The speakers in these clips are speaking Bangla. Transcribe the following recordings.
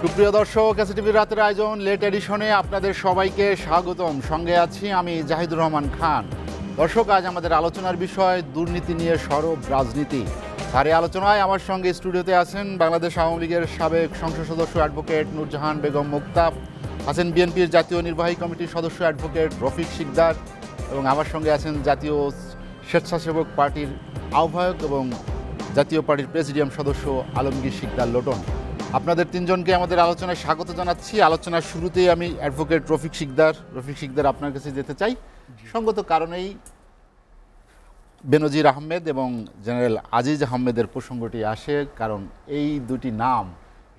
সুপ্রিয় দর্শক, এসটিভির রাতের আয়োজন লেট এডিশনে আপনাদের সবাইকে স্বাগতম। সঙ্গে আছি আমি জাহিদুর রহমান খান। দর্শক, আজ আমাদের আলোচনার বিষয় দুর্নীতি নিয়ে সরব রাজনীতি। আর এই আলোচনায় আমার সঙ্গে স্টুডিওতে আছেন বাংলাদেশ আওয়ামী লীগের সাবেক সংসদ সদস্য অ্যাডভোকেট নূরজাহান বেগম মুক্তাব, আছেন বিএনপির জাতীয় নির্বাহী কমিটির সদস্য অ্যাডভোকেট রফিক শিকদার, এবং আমার সঙ্গে আছেন জাতীয় স্বেচ্ছাসেবক পার্টির আহ্বায়ক এবং জাতীয় পার্টির প্রেসিডিয়াম সদস্য আলমগীর শিকদার লোটন। আপনাদের তিনজনকে আমাদের আলোচনায় স্বাগত জানাচ্ছি। আলোচনার শুরুতেই আমি অ্যাডভোকেট রফিক শিকদার আপনার কাছে যেতে চাই। সঙ্গত কারণেই বেনজির আহমেদ এবং জেনারেল আজিজ আহমেদের প্রসঙ্গটি আসে, কারণ এই দুটি নাম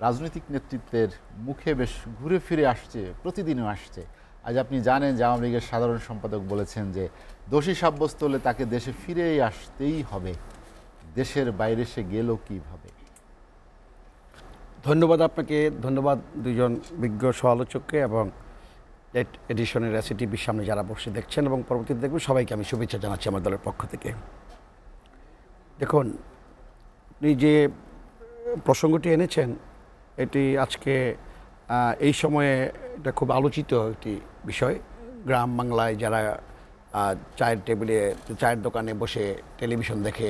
রাজনৈতিক নেতৃত্বের মুখে বেশ ঘুরে ফিরে আসছে, প্রতিদিনও আসছে। আজ আপনি জানেন যে আওয়ামী লীগের সাধারণ সম্পাদক বলেছেন যে দোষী সাব্যস্ত হলে তাকে দেশে ফিরেই আসতেই হবে, দেশের বাইরে সে গেল কীভাবে। ধন্যবাদ আপনাকে, ধন্যবাদ দুইজন বিজ্ঞ সমালোচককে এবং লেট এডিশনের এসটিভির সামনে যারা বসে দেখছেন এবং পরবর্তীতে দেখবেন সবাইকে আমি শুভেচ্ছা জানাচ্ছি আমার দলের পক্ষ থেকে। দেখুন, আপনি যে প্রসঙ্গটি এনেছেন এটি আজকে এই সময়ে এটা খুব আলোচিত একটি বিষয়। গ্রাম বাংলায় যারা চায়ের টেবিলে, চায়ের দোকানে বসে টেলিভিশন দেখে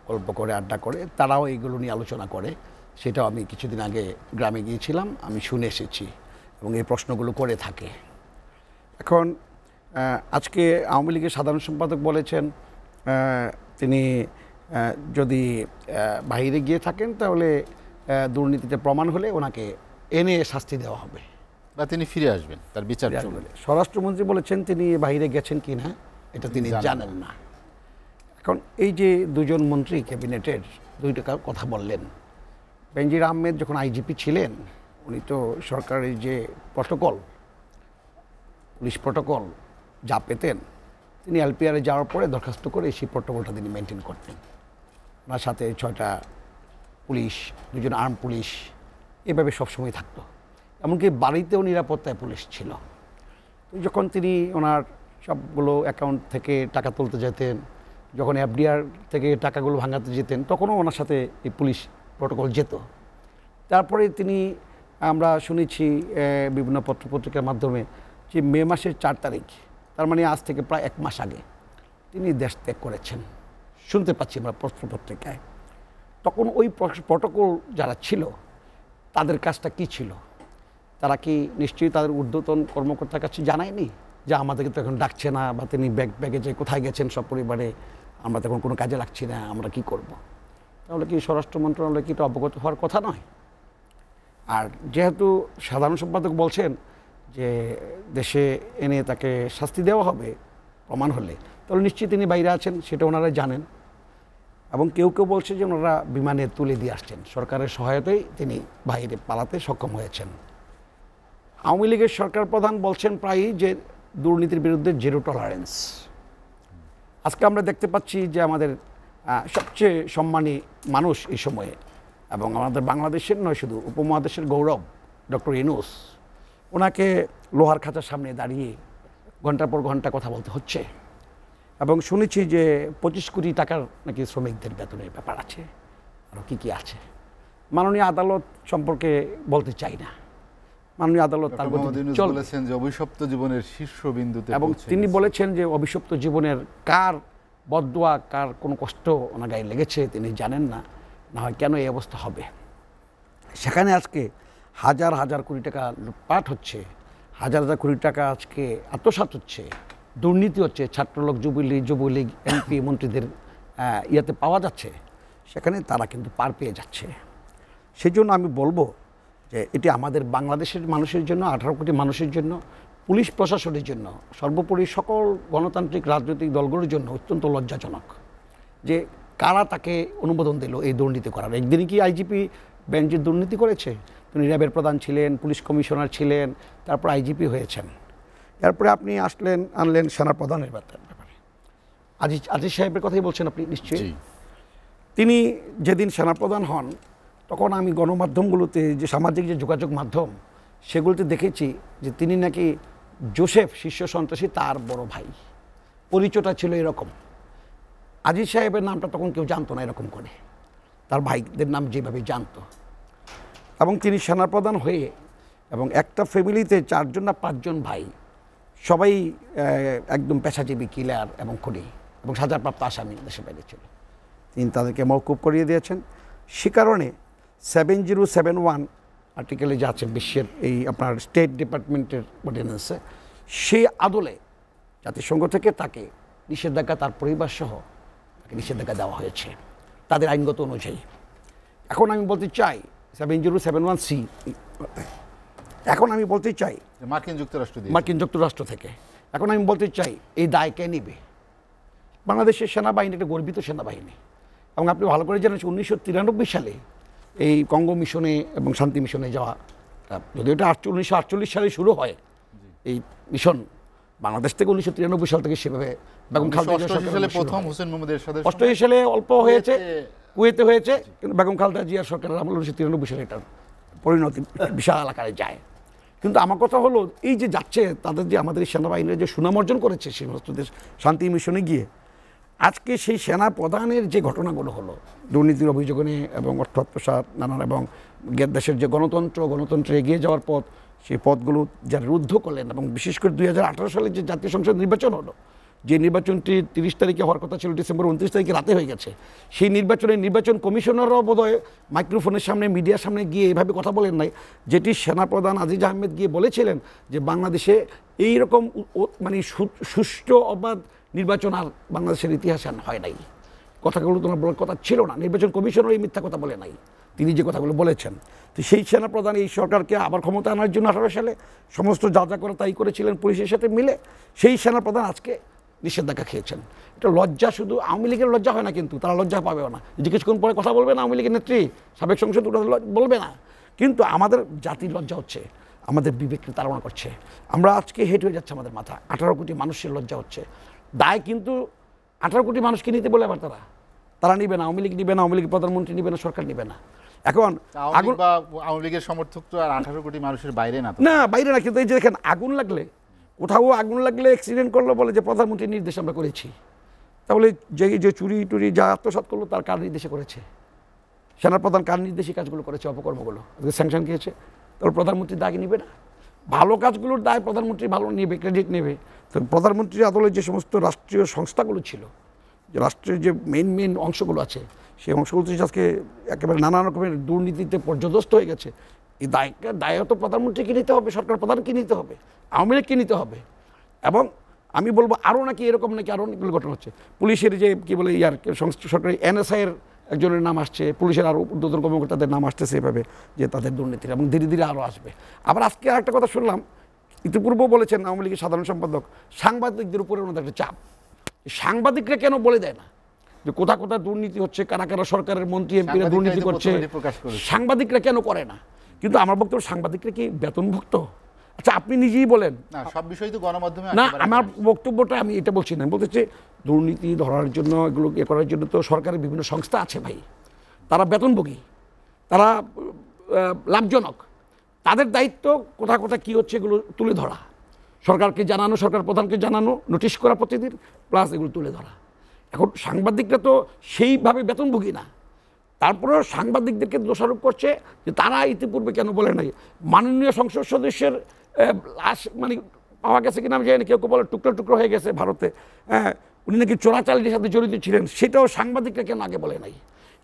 গল্প করে আড্ডা করে, তারাও এইগুলো নিয়ে আলোচনা করে। সেটাও আমি কিছুদিন আগে গ্রামে গিয়েছিলাম, আমি শুনে এসেছি এবং এই প্রশ্নগুলো করে থাকে। এখন আজকে আওয়ামী লীগের সাধারণ সম্পাদক বলেছেন তিনি যদি বাইরে গিয়ে থাকেন তাহলে দুর্নীতিতে প্রমাণ হলে ওনাকে এনে শাস্তি দেওয়া হবে বা তিনি ফিরে আসবেন, তার বিচার চলবে। স্বরাষ্ট্রমন্ত্রী বলেছেন তিনি বাইরে গেছেন কি না এটা তিনি জানেন না। এখন এই যে দুজন মন্ত্রী ক্যাবিনেটের দুইটা কথা বললেন, বেনজির আহমেদ যখন আইজিপি ছিলেন উনি তো সরকারের যে প্রটোকল, পুলিশ প্রটোকল যা পেতেন, তিনি এলপিআরে যাওয়ার পরে দরখাস্ত করে সেই প্রটোকলটা তিনি মেনটেন করতেন। ওনার সাথে 6টা পুলিশ, 2জন আর্ম পুলিশ এভাবে সবসময় থাকতো, এমনকি বাড়িতেও নিরাপত্তায় পুলিশ ছিল। তো যখন তিনি ওনার সবগুলো অ্যাকাউন্ট থেকে টাকা তুলতে যেতেন, যখন এফডিআর থেকে টাকাগুলো ভাঙাতে যেতেন, তখনও ওনার সাথে এই পুলিশ প্রটোকল যেত। তারপরে তিনি, আমরা শুনেছি বিভিন্ন পত্রপত্রিকার মাধ্যমে যে মে মাসের 4 তারিখ, তার মানে আজ থেকে প্রায় 1 মাস আগে তিনি দেশ ত্যাগ করেছেন, শুনতে পাচ্ছি আমরা পত্রপত্রিকায়। তখন ওই প্রটোকল যারা ছিল তাদের কাজটা কি ছিল? তারা কি নিশ্চয়ই তাদের ঊর্ধ্বতন কর্মকর্তার কাছে জানায়নি যে আমাদেরকে তো এখন ডাকছে না, বা তিনি ব্যাগে যে কোথায় গেছেন সব পরিবারে, আমরা তখন কোনো কাজে লাগছি না, আমরা কি করব? তাহলে কি স্বরাষ্ট্র মন্ত্রণালয় কি এটা অবগত হওয়ার কথা নয়? আর যেহেতু সাধারণ সম্পাদক বলছেন যে দেশে এনে তাকে শাস্তি দেওয়া হবে প্রমাণ হলে, তাহলে নিশ্চয়ই তিনি বাইরে আছেন, সেটা ওনারা জানেন। এবং কেউ কেউ বলছে যে ওনারা বিমানে তুলে দিয়ে আসছেন, সরকারের সহায়তায় তিনি বাইরে পালাতে সক্ষম হয়েছেন। আওয়ামী লীগের সরকার প্রধান বলছেন প্রায়ই যে দুর্নীতির বিরুদ্ধে জিরো টলারেন্স। আজকে আমরা দেখতে পাচ্ছি যে আমাদের সবচেয়ে সম্মানী মানুষ এই সময়ে, এবং আমাদের বাংলাদেশের নয় শুধু উপমহাদেশের গৌরব ডক্টর ইউনূস, ওনাকে লোহার খাঁচার সামনে দাঁড়িয়ে ঘন্টার পর ঘন্টা কথা বলতে হচ্ছে। এবং শুনেছি যে 25 কোটি টাকার নাকি শ্রমিকদের বেতনের ব্যাপার আছে, আরও কী আছে। মাননীয় আদালত সম্পর্কে বলতে চাই না, মাননীয় আদালত তার বলেছেন যে অভিশপ্ত জীবনের শীর্ষবিন্দুতে, এবং তিনি বলেছেন যে অভিশপ্ত জীবনের কার বদদোয়া, কার কোনো কষ্ট ওনার গায়ে লেগেছে তিনি জানেন না, না হয় কেন এই অবস্থা হবে। সেখানে আজকে হাজার হাজার কোটি টাকা লুটপাট হচ্ছে, হাজার হাজার কোটি টাকা আজকে আত্মসাৎ হচ্ছে, দুর্নীতি হচ্ছে, ছাত্রলোক যুবলীগ এমপি মন্ত্রীদের ইয়াতে পাওয়া যাচ্ছে, সেখানে তারা কিন্তু পার পেয়ে যাচ্ছে। সেই জন্য আমি বলবো যে এটি আমাদের বাংলাদেশের মানুষের জন্য, 18 কোটি মানুষের জন্য, পুলিশ প্রশাসনের জন্য, সর্বোপরি সকল গণতান্ত্রিক রাজনৈতিক দলগুলোর জন্য অত্যন্ত লজ্জাজনক যে কারা তাকে অনুমোদন দিল এই দুর্নীতি করার। একদিনই কি আইজিপি বেনজির দুর্নীতি করেছে? তিনি র্যাবের প্রধান ছিলেন, পুলিশ কমিশনার ছিলেন, তারপর আইজিপি হয়েছেন। এরপরে আপনি আনলেন সেনাপ্রধানের ব্যাপারে। আজিজ সাহেবের কথাই বলছেন আপনি নিশ্চয়ই। তিনি যেদিন সেনাপ্রধান হন তখন আমি গণমাধ্যমগুলোতে, যে সামাজিক যে যোগাযোগ মাধ্যম, সেগুলোতে দেখেছি যে তিনি নাকি জোসেফ শীর্ষ সন্ত্রাসী তার বড় ভাই, পরিচয়টা ছিল এরকম। আজিজ সাহেবের নামটা তখন কেউ জানতো না এরকম করে, তার ভাইদের নাম যেভাবে জানতো। এবং তিনি সেনাপ্রধান হয়ে এবং একটা ফ্যামিলিতে 4 জন না 5 জন ভাই সবাই একদম পেশাজীবী কিলার এবং খুনি এবং সাজাপ্রাপ্ত আসামি দেশে বাইরে ছিল। তিনি তাদেরকে মওকুফ করিয়ে দিয়েছেন। সে কারণে 7071 আর্টিকেলে যা আছে বিশ্বের এই আপনার স্টেট ডিপার্টমেন্টের অর্ডিন্যান্সে, সেই আদলে জাতিসংঘ থেকে তাকে নিষেধাজ্ঞা, তার পরিবার সহ তাকে নিষেধাজ্ঞা দেওয়া হয়েছে তাদের আইনগত অনুযায়ী। এখন আমি বলতে চাই 7071C, এখন আমি বলতে চাই মার্কিন যুক্তরাষ্ট্র থেকে, এখন আমি বলতে চাই এই দায় কে নিবে? বাংলাদেশের সেনাবাহিনী একটা গর্বিত সেনাবাহিনী এবং আপনি ভালো করে জানেন 1993 সালে এই কঙ্গো মিশনে এবং শান্তি মিশনে যাওয়া, যদিও এটা 1948 সালে শুরু হয় এই মিশন, বাংলাদেশ থেকে 1993 সাল থেকে সেভাবে বেগম খালেদা জিয়া প্রথম হোসেন মোহাম্মদের সাথে 88 সালে অল্প হয়েছে, কুয়েতে হয়েছে, কিন্তু বেগম খালেদা জিয়ার সরকারের আমলে 1993 সালে এটার পরিণতি বিশাল আকারে যায়। কিন্তু আমার কথা হলো এই যে যাচ্ছে তাদের যে আমাদের সেনাবাহিনীর যে সুনাম অর্জন করেছে সেই সমস্ত দেশ শান্তি মিশনে গিয়ে, আজকে সেই সেনা প্রধানের যে ঘটনাগুলো হলো দুর্নীতির অভিযোগ নিয়ে এবং অর্থ আত্মসাৎ নানান এবং দেশের যে গণতন্ত্রে এগিয়ে যাওয়ার পথ, সেই পথগুলো যারা রুদ্ধ করলেন এবং বিশেষ করে 2018 সালে যে জাতীয় সংসদ নির্বাচন হলো, যে নির্বাচনটি 30 তারিখে হওয়ার কথা ছিল, ডিসেম্বর 29 তারিখে রাতে হয়ে গেছে। সেই নির্বাচন কমিশনাররাও বোধহয় মাইক্রোফোনের সামনে মিডিয়ার সামনে গিয়ে এইভাবে কথা বলেন নাই, যেটি সেনাপ্রধান আজিজ আহমেদ গিয়ে বলেছিলেন যে বাংলাদেশে এইরকম মানে সুষ্ঠু অবাধ নির্বাচন আর বাংলাদেশের ইতিহাসে হয় নাই। কথাগুলো তোমার বলার কথা ছিল না, নির্বাচন কমিশনার এই মিথ্যা কথা বলে নাই, তিনি যে কথাগুলো বলেছেন। তো সেই সেনাপ্রধান এই সরকারকে আবার ক্ষমতা আনার জন্য 18 সালে সমস্ত যা যা করে তাই করেছিলেন পুলিশের সাথে মিলে, সেই সেনাপ্রধান আজকে নিষেধাজ্ঞা খেয়েছেন। এটা লজ্জা, শুধু আওয়ামী লীগের লজ্জা হয় না, কিন্তু তারা লজ্জা পাবেও না, যে কিছুক্ষণ পরে কথা বলবে না আওয়ামী লীগের নেত্রী সাবেক সংসদ বলবে না, কিন্তু আমাদের জাতির লজ্জা হচ্ছে, আমাদের বিবেককে তাড়না করছে। আমরা আজকে হেঁট হয়ে যাচ্ছে আমাদের মাথা, 18 কোটি মানুষের লজ্জা হচ্ছে। দায় কিন্তু 18 কোটি মানুষকে নিতে বলে আবার তারা নিবে না, আওয়ামী লীগ নিবে না, আওয়ামী লীগ প্রধানমন্ত্রী নিবে না, সরকার নিবে না। এখন আওয়ামী লীগের সমর্থক তো আর 18 কোটি মানুষের বাইরে না, বাইরে না, কিন্তু এই যে দেখেন আগুন লাগলে, কোথাও আগুন লাগলে অ্যাক্সিডেন্ট করলো বলে যে প্রধানমন্ত্রীর নির্দেশ আমরা করেছি, তাহলে যে চুরি টুরি যা আত্মসাৎ করলো তার কার নির্দেশে করেছে? সেনাপ্রধান কার নির্দেশে কাজগুলো করেছে, অপকর্মগুলো স্যাংশন খেয়েছে, তাহলে প্রধানমন্ত্রীর দায় নিবে না? ভালো কাজগুলোর দায় প্রধানমন্ত্রী ভালো নেবে, ক্রেডিট নেবে। তো প্রধানমন্ত্রীর আদলে যে সমস্ত রাষ্ট্রীয় সংস্থাগুলো ছিল, যে রাষ্ট্রের যে মেইন অংশগুলো আছে, সেই অংশগুলো আজকে একেবারে নানা রকমের দুর্নীতিতে পর্যদস্ত হয়ে গেছে। এই দায় তো প্রধানমন্ত্রীকে নিতে হবে, সরকার প্রধানকে নিতে হবে, আওয়ামী লীগকে নিতে হবে। এবং আমি বলবো আরও নাকি এরকম নাকি আরও অনেকগুলো ঘটনা হচ্ছে। পুলিশের যে কী বলে সরকারি NSI-এর একজনের নাম আসছে, পুলিশের আরও ঊর্ধ্বতন কর্মকর্তাদের নাম আসতেছে এভাবে, যে তাদের দুর্নীতির, এবং ধীরে ধীরে আরও আসবে। আবার আজকে আরেকটা কথা শুনলাম, ইতিপূর্বেও বলেছেন আওয়ামী লীগের সাধারণ সম্পাদক, সাংবাদিকদের উপরে ওনাদের একটা চাপ, সাংবাদিকরা কেন বলে দেয় না যে কোথায় কোথায় দুর্নীতি হচ্ছে, কারা কারা সরকারের মন্ত্রী এমপিরা দুর্নীতি করছে, সাংবাদিকরা কেন করে না? কিন্তু আমার বক্তব্য, সাংবাদিকরা কি বেতনভুক্ত? আচ্ছা আপনি নিজেই বলেন না, সব বিষয় তো গণমাধ্যমে না। আমার বক্তব্যটা আমি এটা বলছি না, বলতে চাই দুর্নীতি ধরার জন্য, এগুলো ইয়ে করার জন্য তো সরকারের বিভিন্ন সংস্থা আছে ভাই, তারা বেতনভোগী, তারা লাভজনক, তাদের দায়িত্ব কোথায় কোথায় কী হচ্ছে এগুলো তুলে ধরা, সরকারকে জানানো, সরকার প্রধানকে জানানো, নোটিশ করা প্রতিদিন, প্লাস এগুলো তুলে ধরা। এখন সাংবাদিকরা তো সেইভাবে বেতনভোগী না, তারপরেও সাংবাদিকদেরকে দোষারোপ করছে যে তারা ইতিপূর্বে কেন বলে নাই। মাননীয় সংসদ সদস্যের লাশ মানে পাওয়া গেছে কিনা আমি জানি না, কেউ কেউ বলে টুকরো টুকরো হয়ে গেছে ভারতে, হ্যাঁ, উনি নাকি চোরাচালানির সাথে জড়িত ছিলেন, সেটাও সাংবাদিকরা কেন আগে বলে নাই।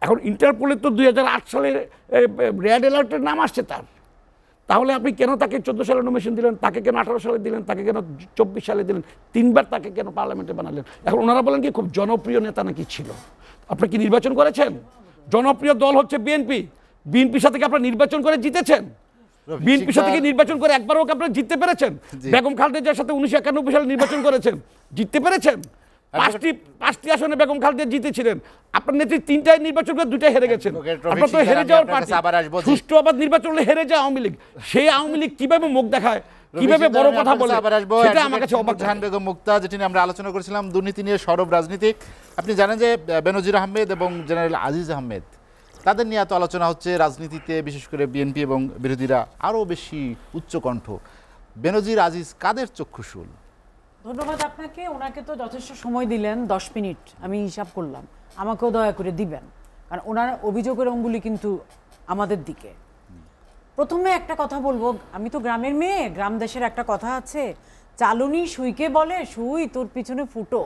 এখন ইন্টারপোলের তো 2008 সালে রেড অ্যালার্টের নাম আসছে তার, তাহলে আপনি কেন তাকে 14 সালে নমিনেশন দিলেন, তাকে কেন 18 সালে দিলেন, তাকে কেন 24 সালে দিলেন, 3বার তাকে কেন পার্লামেন্টে বানালেন? এখন ওনারা বলেন কি খুব জনপ্রিয় নেতা নাকি ছিল। আপনি কি নির্বাচন করেছেন? জনপ্রিয় দল হচ্ছে বিএনপির সাথে কি আপনারা নির্বাচন করে জিতেছেন? বিএনপির সাথে কি নির্বাচন করে একবারও আপনারা জিততে পেরেছেন? বেগম খালেদা জিয়ার সাথে 1991 সালে নির্বাচন করেছেন, জিততে পেরেছেন? 5টি আসনে বেগম খালেদা জিতেছিলেন, আপনার নেত্রী 3টায় নির্বাচন করে 2টায় হেরে গেছেন। আপনার তো হেরে যাওয়ার পার্টি, সুষ্ঠু আবার নির্বাচন হলে হেরে যায় আওয়ামী লীগ, সেই আওয়ামী লীগ কিভাবে মুখ দেখায়, কিভাবে বড় কথা বলে, সেটা আমার কাছে অবাক। জাহান বেগম মুক্তা, যেটি নিয়ে আমরা আলোচনা করেছিলাম, দুর্নীতি নিয়ে সরব রাজনীতি। আপনি জানেন যে বেনজির আহমেদ এবং জেনারেল আজিজ আহমেদ, তাদের নিয়ে এত আলোচনা হচ্ছে রাজনীতিতে, বিশেষ করে বিএনপি এবং বিরোধীরা আরও বেশি উচ্চকণ্ঠ। বেনজির আজিজ কাদের চক্ষুশূল? ধন্যবাদ আপনাকে। ওনাকে তো যথেষ্ট সময় দিলেন, 10 মিনিট আমি হিসাব করলাম, আমাকেও দয়া করে দিবেন, কারণ ওনার অভিযোগের অঙ্গুলি কিন্তু আমাদের দিকে। প্রথমে একটা কথা বলবো, আমি তো গ্রামের মেয়ে, গ্রাম দেশের একটা কথা আছে, চালুনি সুইকে বলে সুই তোর পিছনে ফুটো।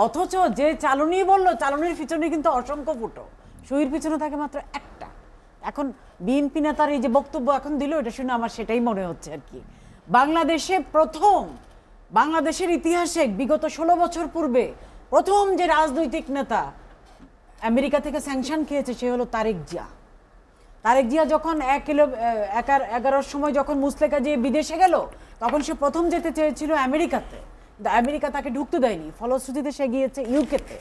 অথচ যে চালুনি বললো, চালুনির পিছনে কিন্তু অসংখ্য ফুটো, সুইয়ের পিছনে থাকে মাত্র একটা। এখন বিএনপি নেতার এই যে বক্তব্য এখন দিল, এটা শুনে আমার সেটাই মনে হচ্ছে আর কি। বাংলাদেশে প্রথম, বাংলাদেশের ইতিহাসে বিগত 16 বছর পূর্বে প্রথম যে রাজনৈতিক নেতা আমেরিকা থেকে স্যাংশন খেয়েছে সে হলো তারেক জিয়া। তারেক জিয়া যখন 11-11 সময় যখন মুসলেকা যে বিদেশে গেল, তখন সে প্রথম যেতে চেয়েছিল আমেরিকাতে, আমেরিকা তাকে ঢুকতে দেয়নি, ফলশ্রুতিতে সে গিয়েছে ইউকেতে।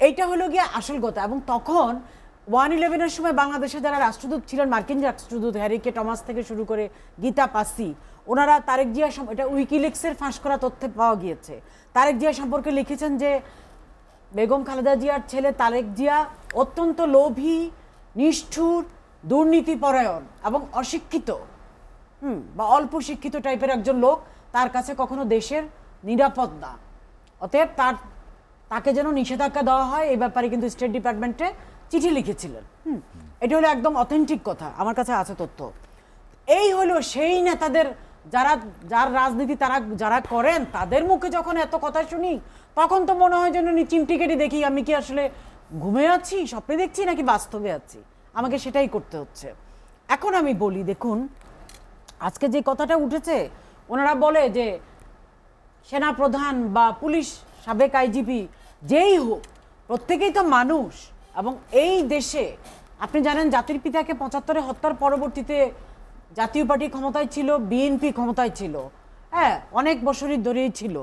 এইটা হলো গিয়ে আসল কথা। এবং তখন 1/11-এর সময় বাংলাদেশে যারা রাষ্ট্রদূত ছিলেন, মার্কিন রাষ্ট্রদূত হ্যারিকে টমাস থেকে শুরু করে গীতা পাসি, ওনারা তারেক জিয়া, এটা উইকিলিক্সের ফাঁস করা তথ্যে পাওয়া গিয়েছে, তারেক জিয়া সম্পর্কে লিখেছেন যে বেগম খালেদা জিয়ার ছেলে তারেক জিয়া অত্যন্ত লোভী, নিষ্ঠুর, দুর্নীতিপরায়ণ এবং অশিক্ষিত, বা অল্প শিক্ষিত টাইপের একজন লোক, তার কাছে কখনো দেশের নিরাপদ না, অতএব তাকে যেন নিষেধাজ্ঞা দেওয়া হয় এই ব্যাপারে কিন্তু স্টেট ডিপার্টমেন্টে চিঠি লিখেছিলেন। এটা হলো একদম অথেন্টিক কথা, আমার কাছে আছে তথ্য। এই হলো সেই নেতাদের যার রাজনীতি তারা যারা করেন, তাদের মুখে যখন এত কথা শুনি, তখন তো মনে হয় যেন চিমটিকেটি দেখি আমি কি আসলে ঘুমে আছি, স্বপ্নে দেখছি নাকি বাস্তবে আছি, আমাকে সেটাই করতে হচ্ছে। এখন আমি বলি, দেখুন আজকে যে কথাটা উঠেছে, ওনারা বলে যে সেনাপ্রধান বা পুলিশ সাবেক আইজিপি যেই হোক, প্রত্যেকেই তো মানুষ। এবং এই দেশে আপনি জানেন জাতির পিতাকে 75-এ হত্যার পরবর্তীতে জাতীয় পার্টি ক্ষমতায় ছিল, বিএনপি ক্ষমতায় ছিল, হ্যাঁ অনেক বছরই ধরেই ছিল।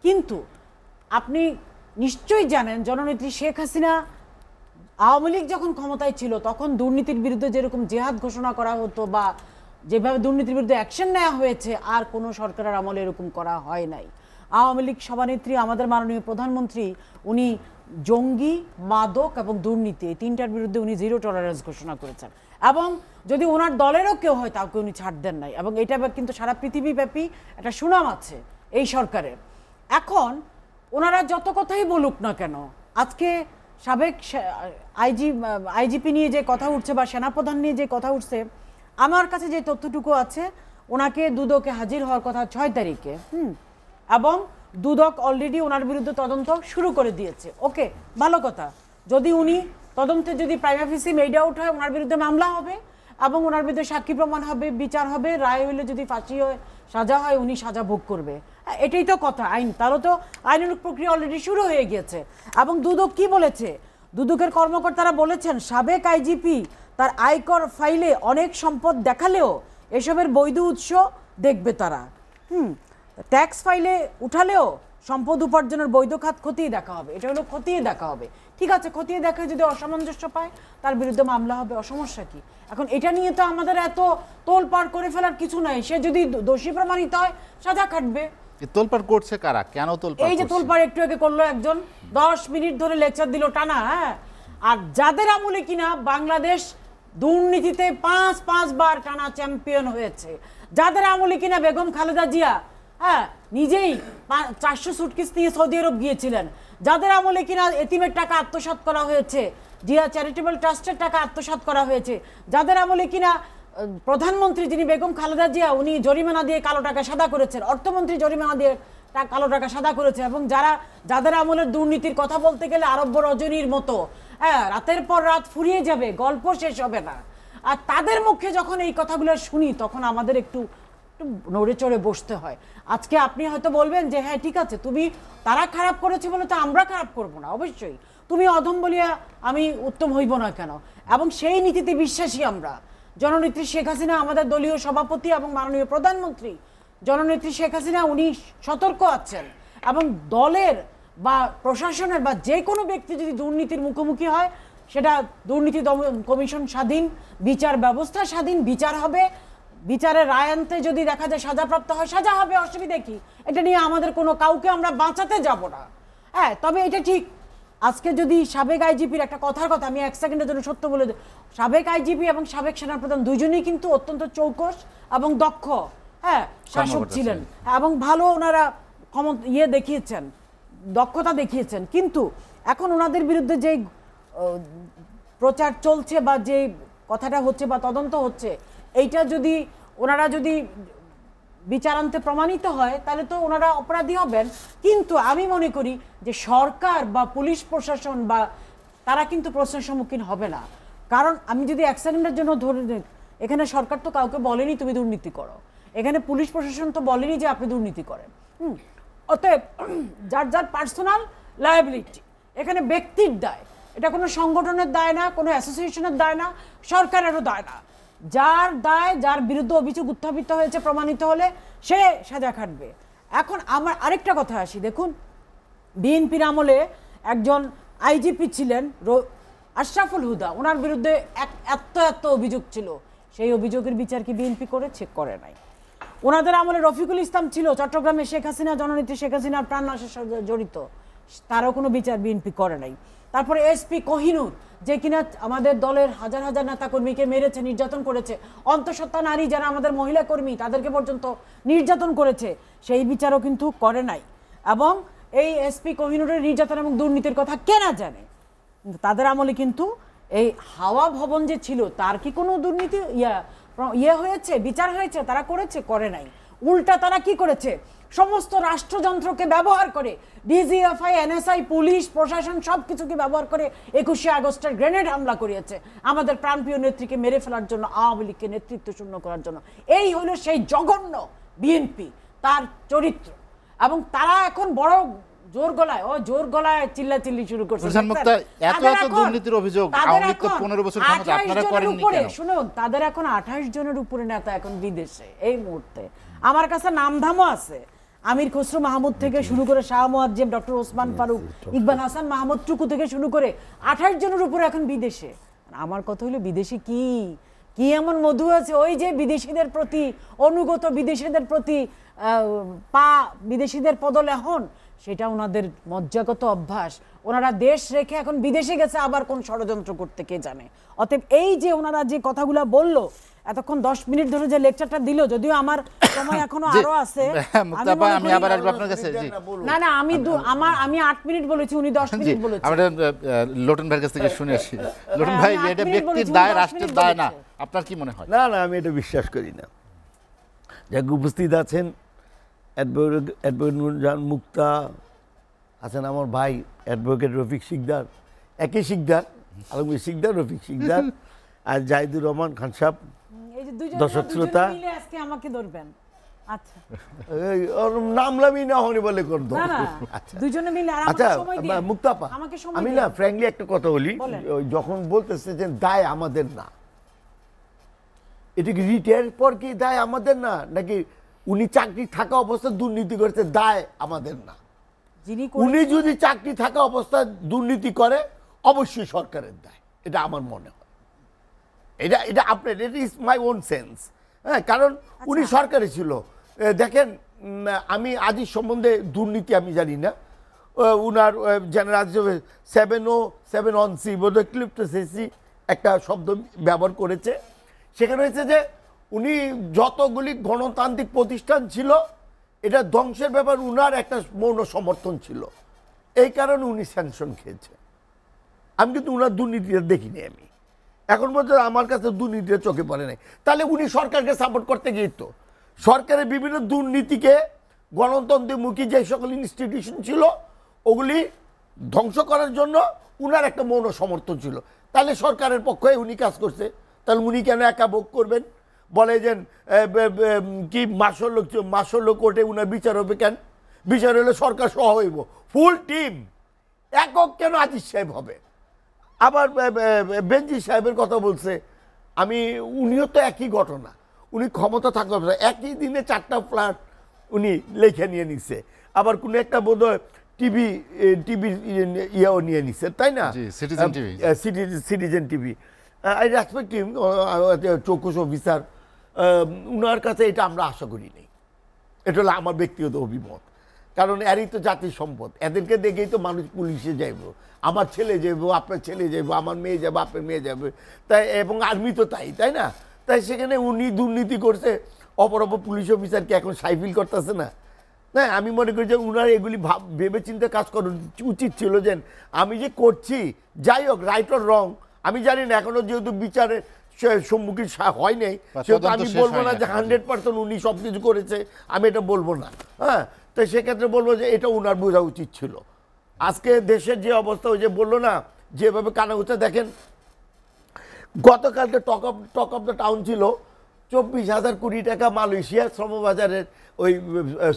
কিন্তু আপনি নিশ্চয়ই জানেন জননেত্রী শেখ হাসিনা আওয়ামী লীগ যখন ক্ষমতায় ছিল, তখন দুর্নীতির বিরুদ্ধে যেরকম জেহাদ ঘোষণা করা হতো বা যেভাবে দুর্নীতির বিরুদ্ধে অ্যাকশন নেওয়া হয়েছে, আর কোনো সরকারের আমলে এরকম করা হয় নাই। আওয়ামী লীগ সভানেত্রী আমাদের মাননীয় প্রধানমন্ত্রী, উনি জঙ্গি, মাদক এবং দুর্নীতি এই তিনটার বিরুদ্ধে উনি 0 টলারেন্স ঘোষণা করেছেন। এবং যদি ওনার দলেরও কেউ হয় তাকে উনি ছাড় দেন নাই। এবং এটা কিন্তু সারা পৃথিবীব্যাপী একটা সুনাম আছে এই সরকারের। এখন ওনারা যত কথাই বলুক না কেন, আজকে সাবেক আইজিপি নিয়ে যে কথা উঠছে বা সেনাপ্রধান নিয়ে যে কথা উঠছে, আমার কাছে যে তথ্যটুকু আছে, ওনাকে দুদকে হাজির হওয়ার কথা 6 তারিখে, এবং দুদক অলরেডি ওনার বিরুদ্ধে তদন্ত শুরু করে দিয়েছে। ওকে, ভালো কথা। যদি উনি তদন্তে যদি প্রাইমা ফেসি মেড আউট হয়, ওনার বিরুদ্ধে মামলা হবে এবং ওনার বিরুদ্ধে সাক্ষী প্রমাণ হবে, বিচার হবে, রায় হইলে যদি ফাঁসি হয়, সাজা হয়, উনি সাজা ভোগ করবে। এটাই তো কথা, আইন, তারও তো আইনানুগ প্রক্রিয়া অলরেডি শুরু হয়ে গিয়েছে। এবং দুদক কি বলেছে, দুদকের কর্মকর্তারা বলেছেন সাবেক আইজিপি তার আয়কর ফাইলে অনেক সম্পদ দেখালেও এসবের বৈধ উৎস দেখবে তারা। ট্যাক্স ফাইলে উঠালেও সম্পদ উপার্জনের বৈধ খাত খতিয়ে দেখা হবে। এটা হলো খতিয়ে দেখা হবে, ঠিক আছে, খতিয়ে দেখা যদি অসামঞ্জস্য পায় তার বিরুদ্ধে মামলা হবে, অসমস্যা কি? এখন এটা নিয়ে তো আমাদের এত তোলপাড় করে ফেলার কিছু নাই। সে যদি দোষী প্রমাণিত হয় সাজা কাটবে। তোলপাড় করছে কারা, কেন তোলপাড়? এই যে তোলপাড় একটু আগে করলো একজন, 10 মিনিট ধরে লেকচার দিল টানা। হ্যাঁ, আর যাদের আমলে কিনা বাংলাদেশ দুর্নীতিতে 5 বার টানা চ্যাম্পিয়ন হয়েছে, যাদের আমলে কিনা বেগম খালেদা জিয়া নিজেই 400 সুটকেস নিয়ে সৌদি আরব গিয়েছিলেন, যাদের আমলে কিনা এতিমের টাকা আত্মসাৎ করা হয়েছে, জিয়া চ্যারিটেবল ট্রাস্টের টাকা আত্মসাৎ করা হয়েছে, যাদের আমলে কিনা প্রধানমন্ত্রী যিনি বেগম খালেদা জিয়া উনি জরিমানা দিয়ে কালো টাকা সাদা করেছেন, অর্থমন্ত্রী জরিমানা দিয়ে কালো টাকা সাদা করেছে, এবং যাদের আমলের দুর্নীতির কথা বলতে গেলে আরব্য রজনীর মতো রাতের পর রাত ফুরিয়ে যাবে, গল্প শেষ হবে না। আর তাদের মুখে যখন এই কথাগুলো শুনি, তখন আমাদের একটু নড়ে চড়ে বসতে হয়। আজকে আপনি হয়তো বলবেন যে হ্যাঁ ঠিক আছে, তুমি তারা খারাপ করেছে বলে তো আমরা খারাপ করব না, অবশ্যই তুমি অধম বলিয়া আমি উত্তম হইব না কেন। এবং সেই নীতিতে বিশ্বাসী আমরা। জননেত্রী শেখ হাসিনা আমাদের দলীয় সভাপতি এবং মাননীয় প্রধানমন্ত্রী জননেত্রী শেখ হাসিনা উনি সতর্ক আছেন, এবং দলের বা প্রশাসনের বা যে কোনো ব্যক্তি যদি দুর্নীতির মুখোমুখি হয়, সেটা দুর্নীতি দমন কমিশন স্বাধীন, বিচার ব্যবস্থা স্বাধীন, বিচার হবে, বিচারের রায় আনতে যদি দেখা যায় সাজাপ্রাপ্ত হয় সাজা হবে, অসুবিধা কি? এটা নিয়ে আমাদের কোনো কাউকে আমরা বাঁচাতে যাব না। হ্যাঁ, তবে এটা ঠিক, আজকে যদি সাবেক আইজিপির একটা কথার কথা আমি 1 সেকেন্ডের জন্য সত্য বলে দিই, সাবেক আইজিপি এবং সাবেক সেনাপ্রধান দুজনেই কিন্তু অত্যন্ত চৌকস এবং দক্ষ শাসক ছিলেন, এবং ভালো ওনারা দেখিয়েছেন, দক্ষতা দেখিয়েছেন। কিন্তু এখন ওনাদের বিরুদ্ধে যে প্রচার চলছে বা যে কথাটা হচ্ছে বা তদন্ত হচ্ছে, এইটা যদি ওনারা যদি বিচারান্তে প্রমাণিত হয় তাহলে তো ওনারা অপরাধী হবেন। কিন্তু আমি মনে করি যে সরকার বা পুলিশ প্রশাসন বা তারা কিন্তু প্রশ্নের সম্মুখীন হবে না। কারণ আমি যদি এক সেকেন্ডের জন্য ধরে নিই, এখানে সরকার তো কাউকে বলেনি তুমি দুর্নীতি করো, এখানে পুলিশ প্রশাসন তো বলেনি যে আপনি দুর্নীতি করেন। অতএব যার যার পার্সোনাল লায়াবিলিটি, এখানে ব্যক্তির দায়, এটা কোনো সংগঠনের দায় না, কোনো অ্যাসোসিয়েশনের দায় না, সরকারেরও দায় না। যার দায়, যার বিরুদ্ধে অভিযোগ উত্থাপিত হয়েছে প্রমাণিত হলে সে সাজা খাটবে। এখন আমার আরেকটা কথা আসি, দেখুন বিএনপির আমলে একজন আইজিপি ছিলেন আশরাফুল হুদা, ওনার বিরুদ্ধে এত অভিযোগ ছিল, সেই অভিযোগের বিচার কি বিএনপি করেছে? করে নাই। ওনাদের আমলে রফিকুল ইসলাম ছিল, চট্টগ্রামে শেখ হাসিনা, জননেত্রী শেখ হাসিনার প্রাণনাশের সাথে জড়িত, তারও কোনো বিচার বিএনপি করে নাই। তারপরে এসপি কোহিনুর, যে কিনা আমাদের দলের হাজার হাজার নেতাকর্মীকে মেরেছে, নির্যাতন করেছে, অন্তঃসত্ত্বা নারী যারা আমাদের মহিলা কর্মী তাদেরকে পর্যন্ত নির্যাতন করেছে, সেই বিচারও কিন্তু করে নাই। এবং এই এসপি কোহিনুরের নির্যাতন এবং দুর্নীতির কথা কে না জানে? তাদের আমলে কিন্তু এই হাওয়া ভবন যে ছিল তার কি কোনো দুর্নীতি হয়েছে, বিচার হয়েছে? তারা করেছে? করে নাই। উল্টা তারা কি করেছে? সমস্ত রাষ্ট্রযন্ত্রকে ব্যবহার করে, ডিজিএফআই, এনএসআই, পুলিশ প্রশাসন সবকিছুকে ব্যবহার করে 21শে আগস্টের গ্রেনেড হামলা করিয়েছে আমাদের প্রাণপ্রিয় নেত্রীকে মেরে ফেলার জন্য, আওয়ামী লীগকে নেতৃত্ব শূন্য করার জন্য। এই হলো সেই জঘন্য বিএনপি, তার চরিত্র। এবং তারা এখন বড় জোর গলায় চিল্লাচিল্লি শুরু করছে। দুর্নীতির অভিযোগ আওয়ামী লীগ তো 15 বছর ক্ষমতা, আপনারা করেননি কেন? শুনুন, তাদের এখন 28 জনের উপরে নেতা এখন বিদেশে এই মুহূর্তে। আমার কাছে নামধামও আছে, আমির খসরু মাহমুদ থেকে শুরু করে শাহ মুয়াজ্জেম, ডক্টর ওসমান ফারুক, ইকবাল হাসান মাহমুদ টুকু থেকে শুরু করে 28 জনের উপরে এখন বিদেশে। আমার কথা হলো বিদেশি কি এমন মধু আছে ওই যে বিদেশিদের প্রতি অনুগত, বিদেশিদের প্রতি বিদেশিদের পদলেহন, সেটা ওনাদের মজ্জাগত অভ্যাস। ওনারা দেশ রেখে এখন বিদেশে গেছে, আবার কোন ষড়যন্ত্র করতে কে জানে। অতএব এই যে ওনারা যে কথাগুলো বললো এতক্ষণ 10 মিনিট ধরে যে লেকচারটা দিল, যদিও আমার সময় এখনো আরো আছে, আমি আবার আসবো আপনার কাছে। না আমি 8 মিনিট বলেছি, উনি 10 মিনিট বলেছেন। আমরা লোটন ভাইয়ের কাছ থেকে শুনে আসি। লোটন ভাই, এটা ব্যক্তির দায়, রাষ্ট্রের দায় না, আপনার কি মনে হয়? না আমি এটা বিশ্বাস করি না। যাকে উপস্থিত আছেন অ্যাডভোকেট নুরজাহান মুক্তা আছেন, আমার ভাই অ্যাডভোকেট রফিক শিকদার, একই শিকদার, আলমগীর শিকদার, রফিক শিকদার, আর জাহিদুর রহমান খান সাহেব, দর্শক শ্রোতা আজকে আমাকে ধরবেন। আচ্ছা, নামলামই না হনি বলে কোন দুজনে মিলে। আচ্ছা মুক্তাপা, আমি না ফ্র্যাঙ্কলি একটা কথা বলি, যখন বলতেছে যে দায় আমাদের না, এটা কি রিটায়ার পর কি দায় আমাদের না, নাকি উনি চাকরি থাকা অবস্থায় দুর্নীতি করেছে দায় আমাদের না? উনি যদি চাকরি থাকা অবস্থায় দুর্নীতি করে অবশ্যই সরকারের দায়, এটা আমার মনে হয়। এটা আপনার, it is my own sense. হ্যাঁ, কারণ উনি সরকারে ছিল। দেখেন, আমি আজিজ সম্বন্ধে দুর্নীতি আমি জানি না, উনার জেনারেল 707 বোধহয় ক্লিপ্টোসি একটা শব্দ ব্যবহার করেছে। সেখানে হয়েছে যে উনি যতগুলি গণতান্ত্রিক প্রতিষ্ঠান ছিল এটা ধ্বংসের ব্যাপার উনার একটা মৌন সমর্থন ছিল, এই কারণে উনি স্যাংশন খেয়েছে। আমি কিন্তু উনার দুর্নীতিটা দেখিনি, আমি এখন পর্যন্ত আমার কাছে দুর্নীতিটা চোখে পড়ে নাই। তাহলে উনি সরকারকে সাপোর্ট করতে গিয়ে তো সরকারের বিভিন্ন দুর্নীতিকে, গণতন্ত্রমুখী যে সকল ইনস্টিটিউশন ছিল ওগুলি ধ্বংস করার জন্য উনার একটা মৌন সমর্থন ছিল। তাহলে সরকারের পক্ষে উনি কাজ করছে, তাহলে উনি কেন একা ভোগ করবেন? বলে যে কি মাসল্য কোর্টে উনার বিচার হবে কেন? বিচার হলে সরকার সহ হইব, ফুল টিম, একক কেন আজিজ সাহেব হবে? আবার বেনজির সাহেবের কথা বলছে, উনিও তো একই ঘটনা, উনি ক্ষমতা থাকতে একই দিনে 4টা ফ্ল্যাট উনি লেখে নিয়ে নিছে, আবার কোন একটা বোধহয় টিভি ইয়েও নিয়ে নিছে, তাই না? Citizen TV. I respect him, চৌকুশ অফিসার, উনার কাছে এটা আমরা আশা করি নেই। এটা হলো আমার ব্যক্তিগত অভিমত, কারণ এরই তো জাতির সম্পদ, এদেরকে দেখেই তো মানুষ পুলিশে যাইব, আমার ছেলে যাইব, আপনার ছেলে যাইব, আমার মেয়ে যাবে, আপনার মেয়ে যাবে, তাই এবং আর্মি তো তাই না? তাই সেখানে উনি দুর্নীতি করছে, অপর পুলিশ অফিসারকে এখন সাইফিল করতেছে না। না, আমি মনে করি যে উনার এগুলি ভেবে চিন্তে কাজ করা উচিত ছিল, যে আমি যে করছি, যাই হোক রাইট অর রং আমি জানি না, এখনো যেহেতু বিচারের সম্মুখীন হয় নাই, বা সেহেতু তদন্ত আমি শেষ বলবো না হয়নি যে এখনো। 100% উনি সব কিছু করেছে, আমি এটা বলবো না। হ্যাঁ, তো সেক্ষেত্রে বলবো যে এটা উনার বোঝা উচিত ছিল। আজকে দেশের যে অবস্থা, ওই যে বললো না যেভাবে কানাঘুষা, দেখেন গতকালকে টক অফ দ্য টাউন ছিল 24,000 কোটি টাকা মালয়েশিয়া শ্রমবাজারের ওই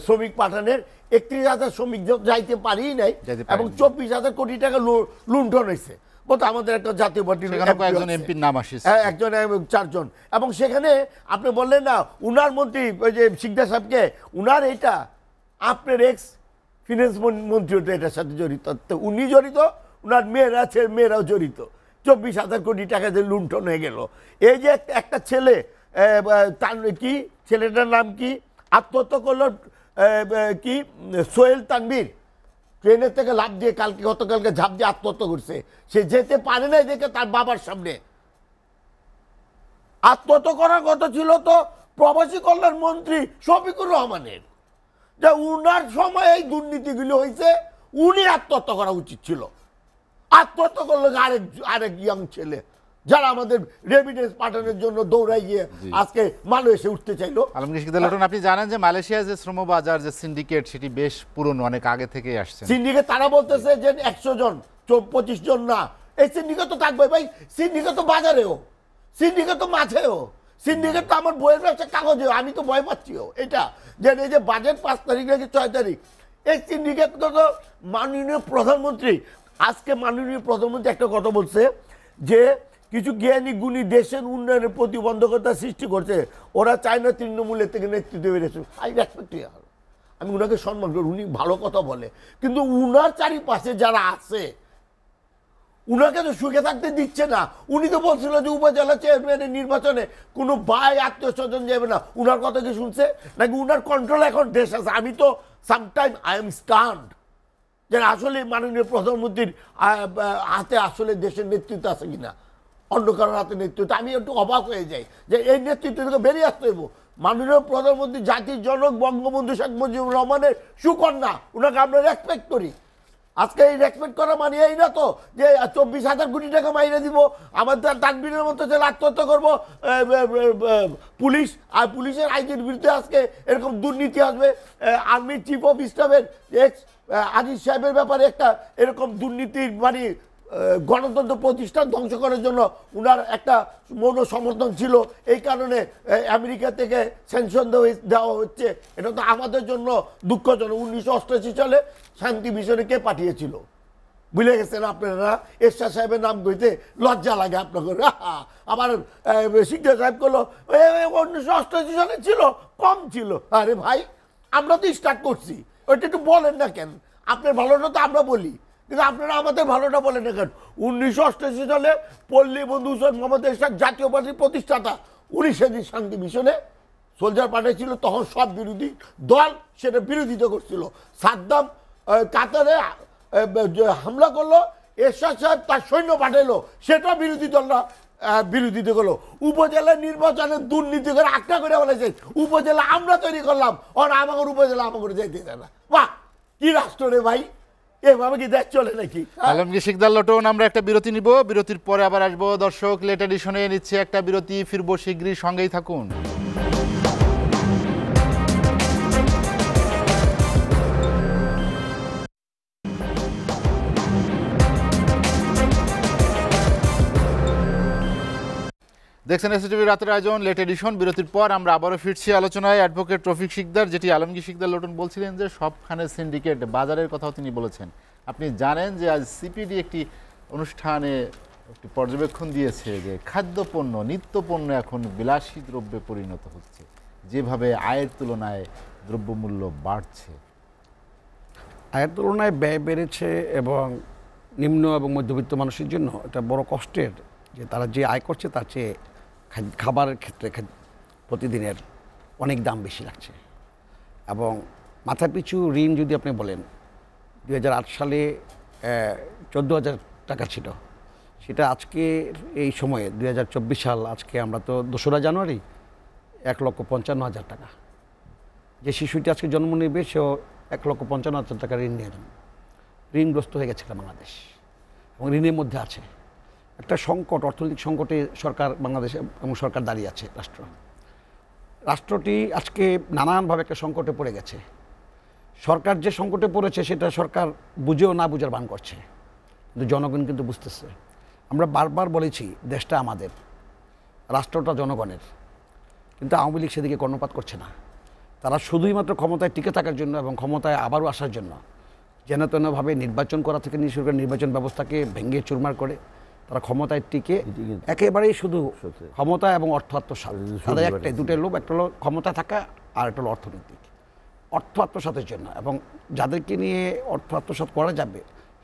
শ্রমিক পাঠানের, 31,000 শ্রমিক যাইতে পারেই নাই, যাইতে এবং পারেনি। 24,000 কোটি টাকা লুণ্ঠন হয়েছে। বলতো আমাদের একটা জাতীয় পার্টির সেখানে MP কয়েকজন আছে। এমপির নাম আসিস। হ্যাঁ, একজন 4 জন। এবং সেখানে আপনি বললেন না উনার মন্ত্রী ওই যে শিকদার সাহেবকে, উনার এটা আপনার এক্স ফিনান্স মন্ত্রী ওটা এটার সাথে জড়িত, তো উনি জড়িত, উনার মেয়েরাও জড়িত। 24,000 কোটি টাকা যে লুণ্ঠন হয়ে গেল। এই যে একটা ছেলে তার কি ছেলেটার নাম কি আত্মহত্যা করলো, কি সোহেল তানভীর, ট্রেনের থেকে লাফ দিয়ে গতকালকে ঝাঁপ দিয়ে আত্মহত্যা করছে। সে যেতে পারে না দেখে তার বাবার সামনে আত্মহত্যা করার কথা ছিল তো প্রবাসী কল্যাণ মন্ত্রী শফিকুর রহমানের, যে উনার সময় এই দুর্নীতিগুলো হয়েছে, উনি আত্মহত্যা করা উচিত ছিল। আত্মহত্যা করলো আরেক ইয়াং ছেলে, যারা আমাদের রেমিটেন্স পাঠানোর জন্য দৌড়াই গিয়ে আজকে মালয়েশিয়া উঠতে চাইলো। আলমগীর শিকদার লোটন, আপনি জানেন যে মালয়েশিয়ার যে শ্রমবাজার যে সিন্ডিকেট, সেটি বেশ পুরনো, অনেক আগে থেকেই আসছে। সিন্ডিকেট তারা বলতেছে যে 100 জন 25 জন না, এই সিন্ডিকেট তো থাকবে ভাই। সিন্ডিকেট তো বাজারেও, সিন্ডিকেট তো মাঠেও, সিন্ডিকেট তো আমার বইয়ের ব্যবসা কাগজেও। আমি তো ভয় পাচ্ছিও এটা, যে এই যে বাজেট 5 তারিখ নাকি 6 তারিখ, এই সিন্ডিকেট তো মাননীয় প্রধানমন্ত্রী, আজকে মাননীয় প্রধানমন্ত্রী একটা কথা বলছে যে কিছু জ্ঞানী গুণী দেশের উন্নয়নের প্রতিবন্ধকতা সৃষ্টি করছে, ওরা চায় না তৃণমূলের থেকে নেতৃত্ব বেড়েছে। আই রেসপেক্ট ইউ, আমি উনাকে সম্মান করি, উনি ভালো কথা বলে, কিন্তু উনার চারিপাশে যারা আছে উনাকে তো সুখে থাকতে দিচ্ছে না। উনি তো বলছিল যে উপজেলা চেয়ারম্যানের নির্বাচনে কোনো ভাই আত্মীয় স্বজন যাবে না, উনার কথা কি শুনছে নাকি? উনার কন্ট্রোল এখন দেশ আছে। আমি তো সামটাইম আই এম স্টান্ড যে আসলে মাননীয় প্রধানমন্ত্রীর হাতে আসলে দেশের নেতৃত্ব আছে কিনা, অন্য কারোর হাতে নেতৃত্ব। আমি একটু অবাক হয়ে যাই যে এই নেতৃত্ব থেকে বেরিয়ে আসতে হইব। মাননীয় প্রধানমন্ত্রী জাতির জনক বঙ্গবন্ধু শেখ মুজিবুর রহমানের সুকন্যা, ওনাকে আমরা রেসপেক্ট করি। আজকে এই রেসপেক্ট করা মানে এই না তো যে 24,000 কোটি টাকা মাইনে দিব, আমাদের তানবীরের মতো ছেলে আত্মহত্যা করবো, পুলিশ আর পুলিশের আইনের বিরুদ্ধে আজকে এরকম দুর্নীতি আসবে। আর্মির চিফ অফ স্টাফের এক্স আজিজ সাহেবের ব্যাপারে একটা এরকম দুর্নীতির মানে গণতন্ত্র প্রতিষ্ঠান ধ্বংস করার জন্য উনার একটা মৌন সমর্থন ছিল, এই কারণে আমেরিকা থেকে স্যাংশন দেওয়া হচ্ছে। এটা তো আমাদের জন্য দুঃখজনক। 1988 সালে শান্তি মিশনে কে পাঠিয়েছিল ভুলে গেছেন আপনারা? এরশাদ সাহেবের নাম কইতে লজ্জা লাগে আপনাদের। আবার শিকদার সাহেব করলো 1988 সালে ছিল, কম ছিল। আরে ভাই, আমরা তো স্টার্ট করছি, ওইটা একটু বলেন না কেন? আপনার ভালোটা তো আমরা বলি, কিন্তু আপনারা আমাদের ভালোটা বলেন না কেন? 1988 সালে পল্লী বন্ধু হুসেন মোহাম্মদ এরশাদ জাতীয় পার্টির প্রতিষ্ঠাতা, উনি সেদিন শান্তি মিশনে সোলজার পাঠিয়েছিল। তখন সব বিরোধী দল সেটা বিরোধিতা করছিল। সাদ্দাম কাতারে হামলা করলো, এরশাদ সাহেব তার সৈন্য পাঠালো, সেটা বিরোধী দলরা বিরোধিতা করলো। উপজেলা নির্বাচনে দুর্নীতি করে আটকা করে বলেছে উপজেলা আমরা তৈরি করলাম, আর আমাদের উপজেলা আমাকে যেতে দেয় না। বাহ, কি রাষ্ট্র রে ভাই! এভাবে কি দেশ চলে নাকি? আলমগীর শিকদার লোটন, আমরা একটা বিরতি নিব, বিরতির পরে আবার আসবো। দর্শক, লেট এডিশনে নিচ্ছে একটা বিরতি, ফিরবো শীঘ্রই, সঙ্গেই থাকুন। দেখছেন এসটিভি রাতের আয়োজন লেট এডিশন। বিরতির পর আমরা আবারও ফিরছি আলোচনায়। অ্যাডভোকেট রফিক শিকদার, যেটি আলমগীর শিকদার লোটন বলছিলেন যে সবখানে সিন্ডিকেট, বাজারের কথাও তিনি বলেছেন। আপনি জানেন যে আজ সিপিডি একটি অনুষ্ঠানে একটি পর্যবেক্ষণ দিয়েছে যে খাদ্যপণ্য, নিত্যপণ্য এখন বিলাসী দ্রব্যে পরিণত হচ্ছে, যেভাবে আয়ের তুলনায় দ্রব্যমূল্য বাড়ছে। আয়ের তুলনায় ব্যয় বেড়েছে এবং নিম্ন এবং মধ্যবিত্ত মানুষের জন্য এটা বড় কষ্টের, যে তারা যে আয় করছে তার চেয়ে খাবারের ক্ষেত্রে প্রতিদিনের অনেক দাম বেশি লাগছে। এবং মাথাপিছু ঋণ যদি আপনি বলেন 2008 সালে 14,000 টাকা ছিল, সেটা আজকে এই সময়ে 2024 সাল, আজকে আমরা তো 2রা জানুয়ারি, 1,55,000 টাকা। যে শিশুটি আজকে জন্ম নেবে সেও 1,55,000 টাকা ঋণ নিয়ে ঋণগ্রস্ত হয়ে গেছে বাংলাদেশ, এবং ঋণের মধ্যে আছে। একটা সংকট, অর্থনৈতিক সংকটে সরকার বাংলাদেশে এবং সরকার দাঁড়িয়ে আছে। রাষ্ট্রটি আজকে নানানভাবে একটা সংকটে পড়ে গেছে। সরকার যে সংকটে পড়েছে সেটা সরকার বুঝেও না বুঝার ভান করছে, কিন্তু জনগণ কিন্তু বুঝতেছে। আমরা বারবার বলেছি দেশটা আমাদের, রাষ্ট্রটা জনগণের, কিন্তু আওয়ামী লীগ সেদিকে কর্ণপাত করছে না। তারা শুধুই মাত্র ক্ষমতায় টিকে থাকার জন্য এবং ক্ষমতায় আবারও আসার জন্য যেন তেনভাবে নির্বাচন করা থেকে নিয়ে করে নির্বাচন ব্যবস্থাকে ভেঙে চুরমার করে তারা ক্ষমতায় টিকে একেবারেই শুধু ক্ষমতা এবং অর্থ আত্মসাৎ, তাদের একটাই, দুটোর লোভ। একটা হলো ক্ষমতা থাকা আর একটা হলো অর্থনৈতিক অর্থ আত্মসাতের জন্য, এবং যাদেরকে নিয়ে অর্থ আত্মসাৎ করা যাবে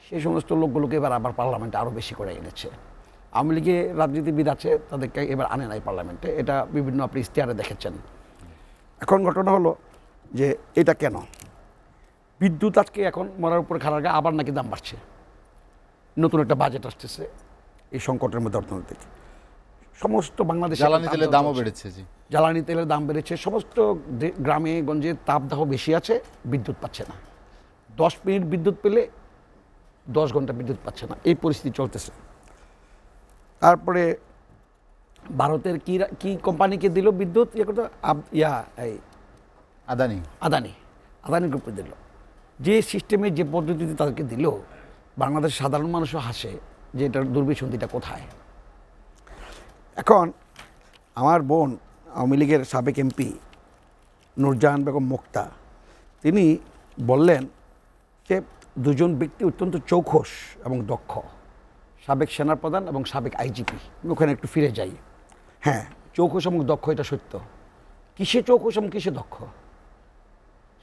সেই সমস্ত লোকগুলোকে এবার আবার পার্লামেন্টে আরও বেশি করে এনেছে। আওয়ামী লীগে রাজনীতিবিদ আছে, তাদেরকে এবার আনে নাই পার্লামেন্টে, এটা বিভিন্ন আপনি ইশতেহারে দেখেছেন। এখন ঘটনা হলো যে এটা কেন বিদ্যুৎ আজকে এখন মরার উপরে খারাপ আবার নাকি দাম বাড়ছে, নতুন একটা বাজেট আসতেছে এই সংকটের মধ্যে। অর্থনৈতিক সমস্ত বাংলাদেশে জ্বালানি তেলের দামও বেড়েছে, জি জ্বালানি তেলের দাম বেড়েছে, সমস্ত গ্রামে গঞ্জে তাপদাহ বেশি আছে, বিদ্যুৎ পাচ্ছে না। 10 মিনিট বিদ্যুৎ পেলে 10 ঘন্টা বিদ্যুৎ পাচ্ছে না, এই পরিস্থিতি চলতেছে। তারপরে ভারতের কি কোম্পানিকে দিল বিদ্যুৎ এই আদানি গ্রুপে দিল। যে সিস্টেমে যে পদ্ধতিতে তাদেরকে দিল, বাংলাদেশ সাধারণ মানুষও হাসে যে এটার দুর্বিসন্ধিটা কোথায়। এখন আমার বোন আওয়ামী লীগের সাবেক এমপি নূরজাহান বেগম মুক্তা, তিনি বললেন যে দুজন ব্যক্তি অত্যন্ত চৌখস এবং দক্ষ, সাবেক সেনাপ্রধান এবং সাবেক আইজিপি। ওখানে একটু ফিরে যাই। হ্যাঁ, চৌখস এবং দক্ষ, এটা সত্য। কিসে চৌখস এবং কিসে দক্ষ?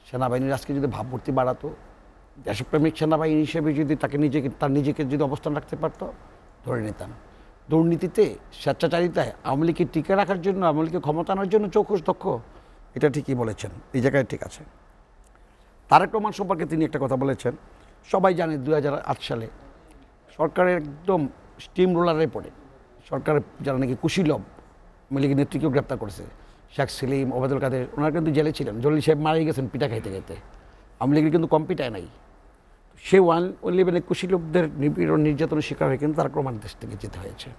সেনাবাহিনীর আজকে যদি ভাবমূর্তি বাড়াতো, দেশপ্রেমিক সেনাবাহিনী হিসেবে যদি তার নিজেকে যদি অবস্থান রাখতে পারত, ধরে নিতাম। দুর্নীতিতে, স্বেচ্ছাচারিতায় আওয়ামী লীগকে টিকে রাখার জন্য, আওয়ামী লীগকে ক্ষমতা আনার জন্য চৌখস দক্ষ, এটা ঠিকই বলেছেন, এই জায়গায় ঠিক আছে। তারেক রহমান সম্পর্কে তিনি একটা কথা বলেছেন, সবাই জানে 2008 সালে সরকারের একদম স্টিম রোলারে পড়ে সরকারের যারা নাকি কুশীলব আওয়ামী লীগের নেত্রীকেও গ্রেপ্তার করেছে, শেখ সেলিম, ওবায়দুল কাদের, ওনারা কিন্তু জেলে ছিলেন। জলিল সাহেব মারা গেছেন পিঠা খাইতে খাইতে, আওয়ামী লীগের কিন্তু কম পিঠায় নাই। সে 111 কুশীলবদের নিপীড়ন নির্যাতনের শিকার হয়ে কিন্তু তারেক রহমান দেশ থেকে যেতে হয়েছে।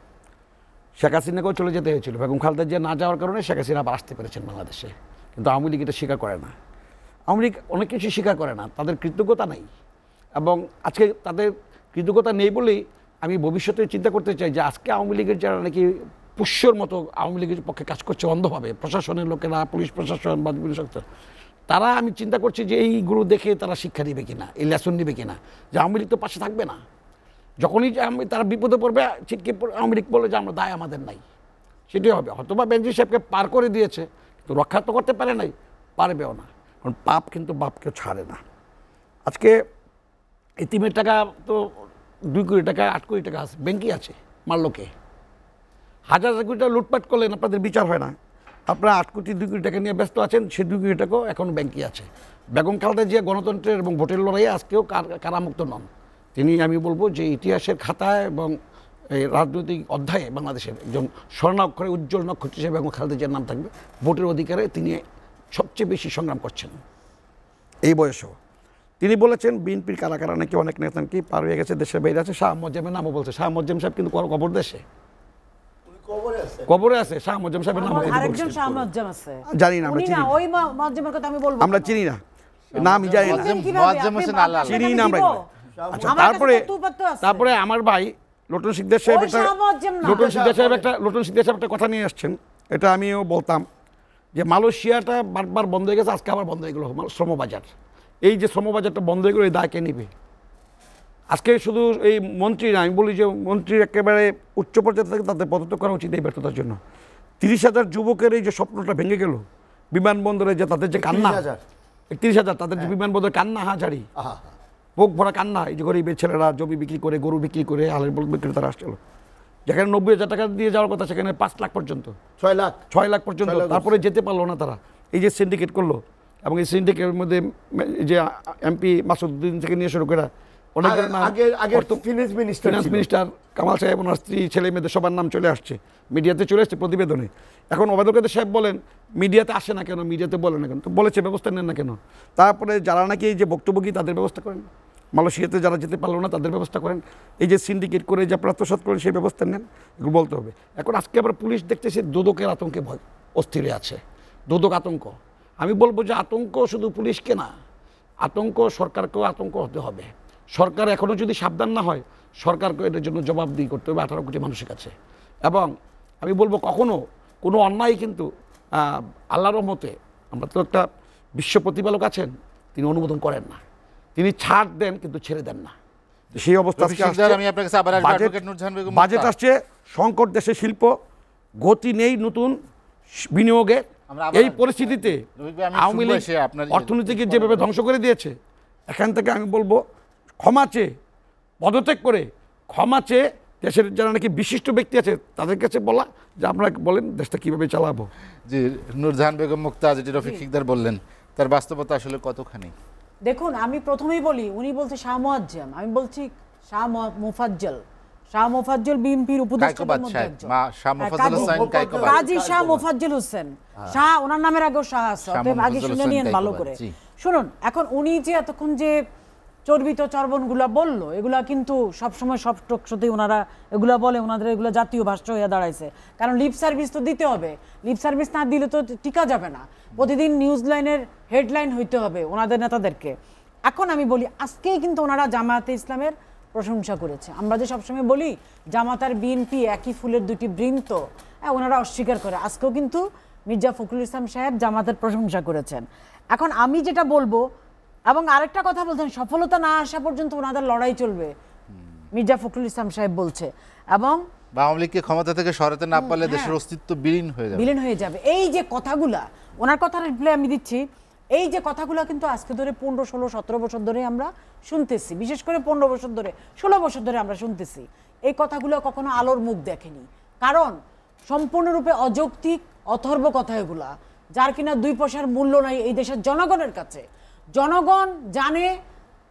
শেখ হাসিনাকেও চলে যেতে হয়েছিল, বেগম খালেদা জিয়া না যাওয়ার কারণে শেখ হাসিনা আবার আসতে পেরেছেন বাংলাদেশে। কিন্তু আওয়ামী লীগ এটা স্বীকার করে না। আওয়ামী লীগ অনেক কিছু স্বীকার করে না, তাদের কৃতজ্ঞতা নেই। এবং আজকে তাদের কৃতজ্ঞতা নেই বলেই আমি ভবিষ্যতে চিন্তা করতে চাই যে আজকে আওয়ামী লীগের যারা নাকি পুষ্যর মতো আওয়ামী লীগের পক্ষে কাজ করছে অন্ধভাবে, প্রশাসনের লোকেরা, পুলিশ প্রশাসন বা বিভিন্ন সংস্থা, তারা আমি চিন্তা করছি যে এইগুলো দেখে তারা শিক্ষা নেবে কিনা, এই লেসন নেবে কিনা, যে আওয়ামী লীগ তো পাশে থাকবে না। যখনই তারা বিপদে পড়বে ছিটকে আওয়ামী লীগ বলে যে আমরা দায় আমাদের নাই, সেটাই হবে। হয়তোবা বেনজির সাহেবকে পার করে দিয়েছে, কিন্তু রক্ষা তো করতে পারে নাই, পারবেও না। কারণ পাপ কিন্তু বাপকে ছাড়ে না। আজকে এতিমের টাকা তো 2 কোটি টাকা, 8 কোটি টাকা আছে, ব্যাংকই আছে, মারলোকে হাজার কোটি টাকা লুটপাট করলেন, আপনাদের বিচার হয় না। আপনারা 8 কোটি 2 কোটি টাকা নিয়ে ব্যস্ত আছেন, সেই 2 কোটি টাকাও এখন ব্যাংকই আছে। বেগম খালেদা জিয়া গণতন্ত্রের এবং ভোটের লড়াইয়ে আজকেও কারামুক্ত নন। তিনি, আমি বলবো যে ইতিহাসের খাতায় এবং এই রাজনৈতিক অধ্যায়ে বাংলাদেশের একজন স্বর্ণাক্ষরে উজ্জ্বল নক্ষত্র হিসেবে বেগম খালেদা জিয়ার নাম থাকবে। ভোটের অধিকারে তিনি সবচেয়ে বেশি সংগ্রাম করছেন এই বয়সেও। তিনি বলেছেন বিএনপির কারা কারা নাকি অনেক নেতা কি পার হয়ে গেছে, দেশের বাইরে আছে। শাহ মোয়াজ্জেমের নামও বলছে। শাহ মোয়াজ্জেম সাহেব কিন্তু কবর দেশে, কবরে আছে। শাহ মোয়াজ্জেম সাহেবের নাম আরেকজন শাহ মোয়াজ্জেম আছে, জানি না, আমরা চিনি না, ওই মোয়াজ্জেমের কথা আমি বলবো, আমরা চিনি না, নাম জানি না, চিনি না আমরা। আচ্ছা, তারপরে আমার ভাই লটন সিকদার সাহেব একটা কথা নিয়ে আসছেন, এটা আমিও বলতাম যে মালয়েশিয়াটা বারবার বন্ধ হয়ে গেছে, আজকে আবার বন্ধ হয়ে গেল শ্রমবাজার। এই যে শ্রমবাজারটা বন্ধ হয়ে গেল, এই দায় কে নিবে? আজকে শুধু এই মন্ত্রী না, আমি বলি যে মন্ত্রীর একেবারে উচ্চ পর্যায়ে থেকে তাদের পদত্যাগ করা উচিত এই ব্যর্থতার জন্য। 30,000 যুবকের এই যে স্বপ্নটা ভেঙে গেল, বিমানবন্দরে যে তাদের যে কান্না, 31,000 তাদের যে বিমানবন্দরে কান্না হাজারি, বুক ভরা কান্না, এই যে গরিবের ছেলেরা জমি বিক্রি করে, গরু বিক্রি করে, আলের বল বিক্রি তারা আসছিল, যেখানে 90,000 টাকা দিয়ে যাওয়ার কথা সেখানে 5 লাখ পর্যন্ত, 6 লাখ পর্যন্ত, তারপরে যেতে পারলো না তারা। এই যে সিন্ডিকেট করলো, এবং এই সিন্ডিকেটের মধ্যে যে এমপি মাসুদ্দিন থেকে নিয়ে শুরু করে ফিনান্স মিনিস্টার কামাল সাহেব, ওনার স্ত্রী, ছেলে মেয়েদের সবার নাম চলে আসছে, মিডিয়াতে চলে আসছে প্রতিবেদনে। এখন ওবায়দুল কাদের সাহেব বলেন মিডিয়াতে আসে না কেন, মিডিয়াতে বলে না কেন? তো বলেছে ব্যবস্থা নেন না কেন? তারপরে যারা নাকি এই যে বক্তব্য কি তাদের ব্যবস্থা করেন, মালয়েশিয়াতে যারা যেতে পারলো না তাদের ব্যবস্থা করেন, এই যে সিন্ডিকেট করে যে আপনারা আত্মসাৎ করেন সেই ব্যবস্থা নেন, এগুলো বলতে হবে। এখন আজকে আবার পুলিশ দেখতেছে দোদকের আতঙ্কে ভয় অস্থির আছে, দোদক আতঙ্ক। আমি বলবো যে আতঙ্ক শুধু পুলিশকে না, আতঙ্ক সরকারকেও আতঙ্ক হতে হবে। সরকার এখনও যদি সাবধান না হয়, সরকারকে এটার জন্য জবাবদিহি করতে হবে 18 কোটি মানুষের কাছে। এবং আমি বলবো কখনো কোনো অন্যায় কিন্তু আল্লাহর রহমতে, আমরা তো একটা বিশ্ব প্রতিপালক আছেন, তিনি অনুমোদন করেন না, তিনি ছাড় দেন কিন্তু ছেড়ে দেন না। সেই অবস্থা রফিক শিকদার, আমি আপনার কাছে আবার আসবো। অ্যাডভোকেট নূরজাহান বেগম বাজেট মুক্তা। আসছে, সংকট দেশে শিল্প, গতি নেই নতুন বিনিয়োগের। আমরা আবার এই পরিস্থিতিতে রফিক ভাই, আমি আওয়ামী শুনবো লীগ এসে আপনার অর্থনীতিকে যেভাবে ধ্বংস করে দিয়েছে, এখান থেকে আমি বলবো ক্ষমা চেয়ে পদত্যাগ করে ক্ষমা চেয়ে দেশের যারা নাকি বিশিষ্ট ব্যক্তি আছে তাদের কাছে বলা যে আপনারা বলেন দেশটা কীভাবে চালাবো। জি, নূরজাহান বেগম মুক্তা, যেটি রফিক শিকদার বললেন, তার বাস্তবতা আসলে কতখানি? দেখুন, আমি প্রথমেই বলি, উনি বলছে শাহ মুয়াজ্জম, আমি বলছি শাহ মুফাজ্জল। শাহ মুফাজ্জল বিএনপির উপদেষ্টাদের মধ্যে একজন। শাহ মুফাজ্জল হোসেন কাইকোবাদ। কাজী শাহ মুফাজ্জল হোসেন শাহ, ওনার নামের আগেও শাহ আছে, অতএব আগে শুনে নিয়েন ভালো করে। শুনুন, এখন উনি যে এতক্ষণ যে চর্বিত চর্বণগুলা বললো, এগুলা কিন্তু সবসময় সব টকশোতেই ওনারা এগুলা বলে, ওনাদের এগুলো জাতীয় ভাষ্য হয়ে দাঁড়াইছে। কারণ লিপ সার্ভিস তো দিতে হবে, লিপ সার্ভিস না দিলে তো টিকা যাবে না, প্রতিদিন নিউজ লাইনের হেডলাইন হইতে হবে ওনাদের নেতাদেরকে। এখন আমি বলি, আজকেই কিন্তু ওনারা জামায়াতে ইসলামের প্রশংসা করেছে। আমরা যে সবসময় বলি জামাত আর বিএনপি একই ফুলের দুটি বৃন্ত, হ্যাঁ, ওনারা অস্বীকার করে। আজকেও কিন্তু মির্জা ফখরুল ইসলাম সাহেব জামাতের প্রশংসা করেছেন। এখন আমি যেটা বলবো, এবং আরেকটা কথা বলছেন, সফলতা না আসা পর্যন্ত ওনাদের লড়াই চলবে, মির্জা ফখরুল ইসলাম সাহেব বলছে। এবং আওয়ামী লীগকে ক্ষমতা থেকে সরাতে না পারলে দেশের অস্তিত্ব বিলীন হয়ে যাবে। এই যে কথাগুলা, ওনার কথার রিপ্লাই আমি দিচ্ছি, এই যে কথাগুলো কিন্তু আজকে ধরে 15, 16, 17 বছর ধরে আমরা শুনতেছি, বিশেষ করে 15 বছর ধরে, 16 বছর ধরে আমরা শুনতেছি। এই কথাগুলো কখনো আলোর মুখ দেখেনি, কারণ সম্পূর্ণরূপে অযৌক্তিক অথর্ব কথা এগুলা, যার কিনা 2 পয়সার মূল্য নাই এই দেশের জনগণের কাছে। জনগণ জানে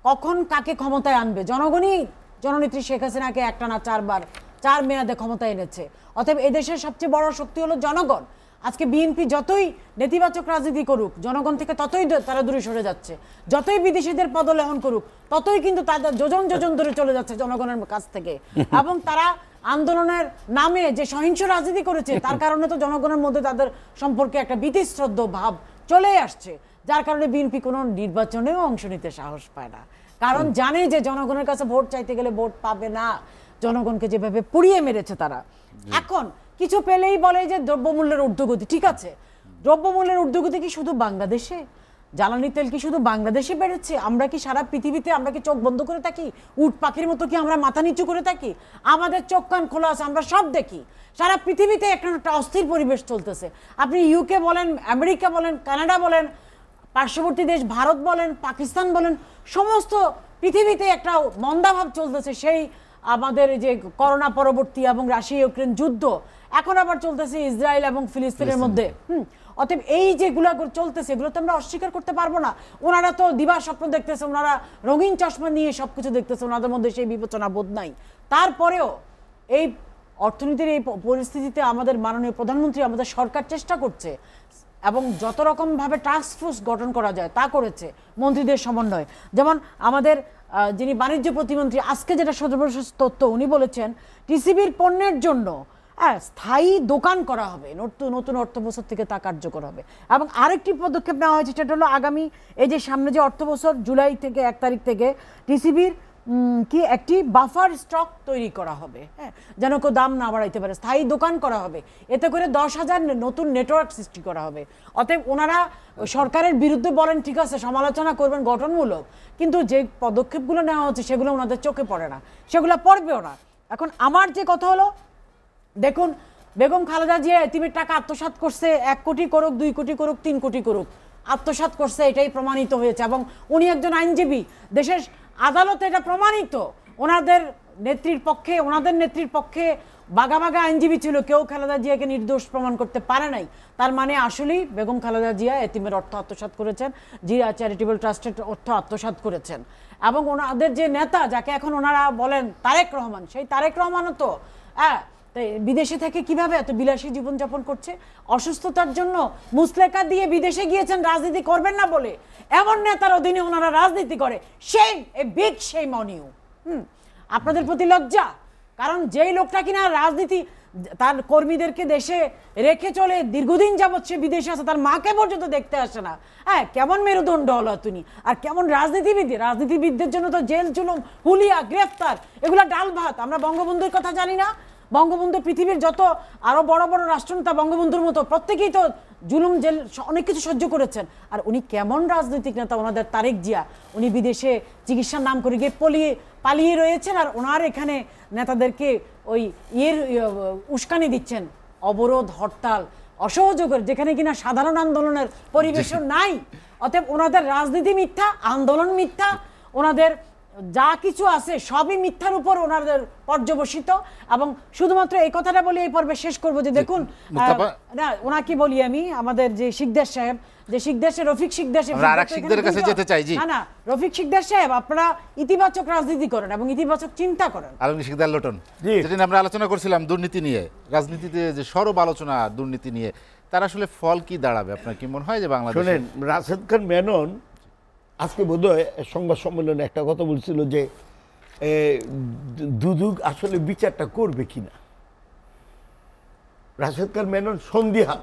কখন কাকে ক্ষমতায় আনবে। জনগণই জননেত্রী শেখ হাসিনাকে একটানা 4 মেয়াদে ক্ষমতায় এনেছে। অতএব এদেশের সবচেয়ে বড় শক্তি হলো জনগণ। আজকে বিএনপি যতই নেতিবাচক রাজনীতি করুক, জনগণ থেকে ততই তারা দূরে সরে যাচ্ছে। যতই বিদেশিদের পদলেহন করুক, ততই কিন্তু তাদের যোজন যোজন দূরে চলে যাচ্ছে জনগণের কাছ থেকে। এবং তারা আন্দোলনের নামে যে সহিংস রাজনীতি করেছে, তার কারণে তো জনগণের মধ্যে তাদের সম্পর্কে একটা ভীতিশ্রদ্ধ ভাব চলে আসছে, যার কারণে বিএনপি কোনো নির্বাচনেও অংশ নিতে সাহস পায় না। কারণ জানে যে জনগণের কাছে ভোট চাইতে গেলে ভোট পাবে না, জনগণকে যেভাবে পুড়িয়ে মেরেছে তারা। এখন কিছু পেলেই বলে যে দ্রব্যমূল্যের ঊর্ধ্বগতি। ঠিক আছে, দ্রব্যমূল্যের ঊর্ধ্বগতি কি শুধু বাংলাদেশে? জ্বালানি তেল কি শুধু বাংলাদেশে বেড়েছে? আমরা কি সারা পৃথিবীতে আমরা কি চোখ বন্ধ করে থাকি? উট পাখির মতো কি আমরা মাথা নিচু করে থাকি? আমাদের চোখ কান খোলা আছে, আমরা সব দেখি। সারা পৃথিবীতে একটা অস্থির পরিবেশ চলতেছে। আপনি ইউকে বলেন, আমেরিকা বলেন, কানাডা বলেন, পার্শ্ববর্তী দেশ ভারত বলেন, পাকিস্তান বলেন, সমস্ত পৃথিবীতে একটা মন্দাভাব চলতেছে। সেই আমাদের যে করোনা পরবর্তী এবং রাশিয়া ইউক্রেন যুদ্ধ, এখন আবার চলতেছে ইসরায়েল এবং ফিলিস্তিনের মধ্যে। অতএব এই যেগুলো চলতেছে, এগুলো তো আমরা অস্বীকার করতে পারবো না। ওনারা তো দিবা স্বপ্ন দেখতেছে, ওনারা রঙিন চশমা নিয়ে সবকিছু দেখতেছে, ওনাদের মধ্যে সেই বিবেচনা বোধ নাই। তারপরেও এই অর্থনীতির এই পরিস্থিতিতে আমাদের মাননীয় প্রধানমন্ত্রী, আমাদের সরকার চেষ্টা করছে এবং যত রকমভাবে টাস্ক ফোর্স গঠন করা যায় তা করেছে মন্ত্রীদের সমন্বয়ে। যেমন আমাদের যিনি বাণিজ্য প্রতিমন্ত্রী, আজকে যেটা সর্বশেষ তথ্য উনি বলেছেন, টিসিবির পণ্যের জন্য স্থায়ী দোকান করা হবে, নতুন অর্থ বছর থেকে তা কার্যকর হবে। এবং আরেকটি পদক্ষেপ নেওয়া হয়েছে, সেটা হলো আগামী এই যে সামনে যে অর্থ বছর জুলাই থেকে 1 তারিখ থেকে টিসিবির কি একটি বাফার স্টক তৈরি করা হবে, হ্যাঁ, যেন কেউ দাম না বাড়াইতে পারে। স্থায়ী দোকান করা হবে, এতে করে 10,000 নতুন নেটওয়ার্ক সৃষ্টি করা হবে। অতএব ওনারা সরকারের বিরুদ্ধে বলেন, ঠিক আছে, সমালোচনা করবেন গঠনমূলক, কিন্তু যে পদক্ষেপগুলো নেওয়া হচ্ছে সেগুলো ওনাদের চোখে পড়ে না, সেগুলো পড়বেও না। এখন আমার যে কথা হলো, দেখুন, বেগম খালেদা জিয়া এতিমের টাকা আত্মসাৎ করছে, 1 কোটি করুক, 2 কোটি করুক, 3 কোটি করুক, আত্মসাৎ করছে, এটাই প্রমাণিত হয়েছে। এবং উনি একজন আইনজীবী, দেশের আদালতে এটা প্রমাণিত। ওনাদের নেত্রীর পক্ষে বাঘা আইনজীবী ছিল, কেউ খালেদা জিয়াকে নির্দোষ প্রমাণ করতে পারে নাই। তার মানে আসলেই বেগম খালেদা জিয়া এতিমের অর্থ আত্মসাৎ করেছেন, জিয়া চ্যারিটেবল ট্রাস্টের অর্থ আত্মসাৎ করেছেন। এবং ওনাদের যে নেতা, যাকে এখন ওনারা বলেন তারেক রহমান, সেই তারেক রহমানও তো তাই বিদেশে থেকে কিভাবে এত বিলাসী জীবনযাপন করছে? অসুস্থতার জন্য মুসলেকা দিয়ে বিদেশে গিয়েছেন রাজনীতি করবেন না বলে। এমন নেতার অধীনে ওনারা রাজনীতি করে। Shame, a big shame on you. আপনাদের প্রতি লজ্জা। কারণ যেই লোকটা কিনা রাজনীতি তার কর্মীদেরকে দেশে রেখে চলে দীর্ঘদিন যাবৎ সে বিদেশে আছে, তার মাকে পর্যন্ত দেখতে আসে না। হ্যাঁ, কেমন মেরুদণ্ড হলো তুমি? আর কেমন রাজনীতিবিদ? রাজনীতিবিদদের জন্য তো জেল জুলুম, হুলিয়া, গ্রেফতার, এগুলা ডাল ভাত। আমরা বঙ্গবন্ধুর কথা জানি না? বঙ্গবন্ধু পৃথিবীর যত আরো বড় বড় রাষ্ট্রনেতা বঙ্গবন্ধুর মতো প্রত্যেকেই তো জুলুম, জেল, অনেক কিছু সহ্য করেছেন। আর উনি কেমন রাজনৈতিক নেতা? ওনাদের তারেক জিয়া, উনি বিদেশে চিকিৎসার নাম করে গিয়ে পালিয়ে রয়েছেন, আর ওনার এখানে নেতাদেরকে ওই উস্কানি দিচ্ছেন, অবরোধ, হরতাল, অসহযোগের, যেখানে কিনা সাধারণ আন্দোলনের পরিবেশন নাই। অতএব ওনাদের রাজনীতি মিথ্যা, আন্দোলন মিথ্যা, ওনাদের যা কিছু আছে সবই মিথ্যার উপর ওনাদের পর্যবসিত। এবং শুধুমাত্র এই কথাটা বলি, এই পর্বে শেষ করবো যে দেখুন না, ওনাকে বলি আমি, আমাদের যে শিকদার সাহেব, যে শিকদার সাহেব, রফিক শিকদার সাহেব, না রফিক শিকদার সাহেব, আপনারা ইতিবাচক রাজনীতি করেন এবং ইতিবাচক চিন্তা করেন। আলমগীর শিকদার লোটন, যেদিন আমরা আলোচনা করছিলাম দুর্নীতি নিয়ে, রাজনীতিতে যে সরব আলোচনা দুর্নীতি নিয়ে, তার আসলে ফল কি দাঁড়াবে? আপনার কি মনে হয় যে বাংলাদেশ? শোনেন, রাশেদ খান মেনন আজকে বোধহয় সংবাদ সম্মেলনে একটা কথা বলছিল যে দুদক আসলে বিচারটা করবে কিনা। রাশেদ খান মেনন সন্দিহান,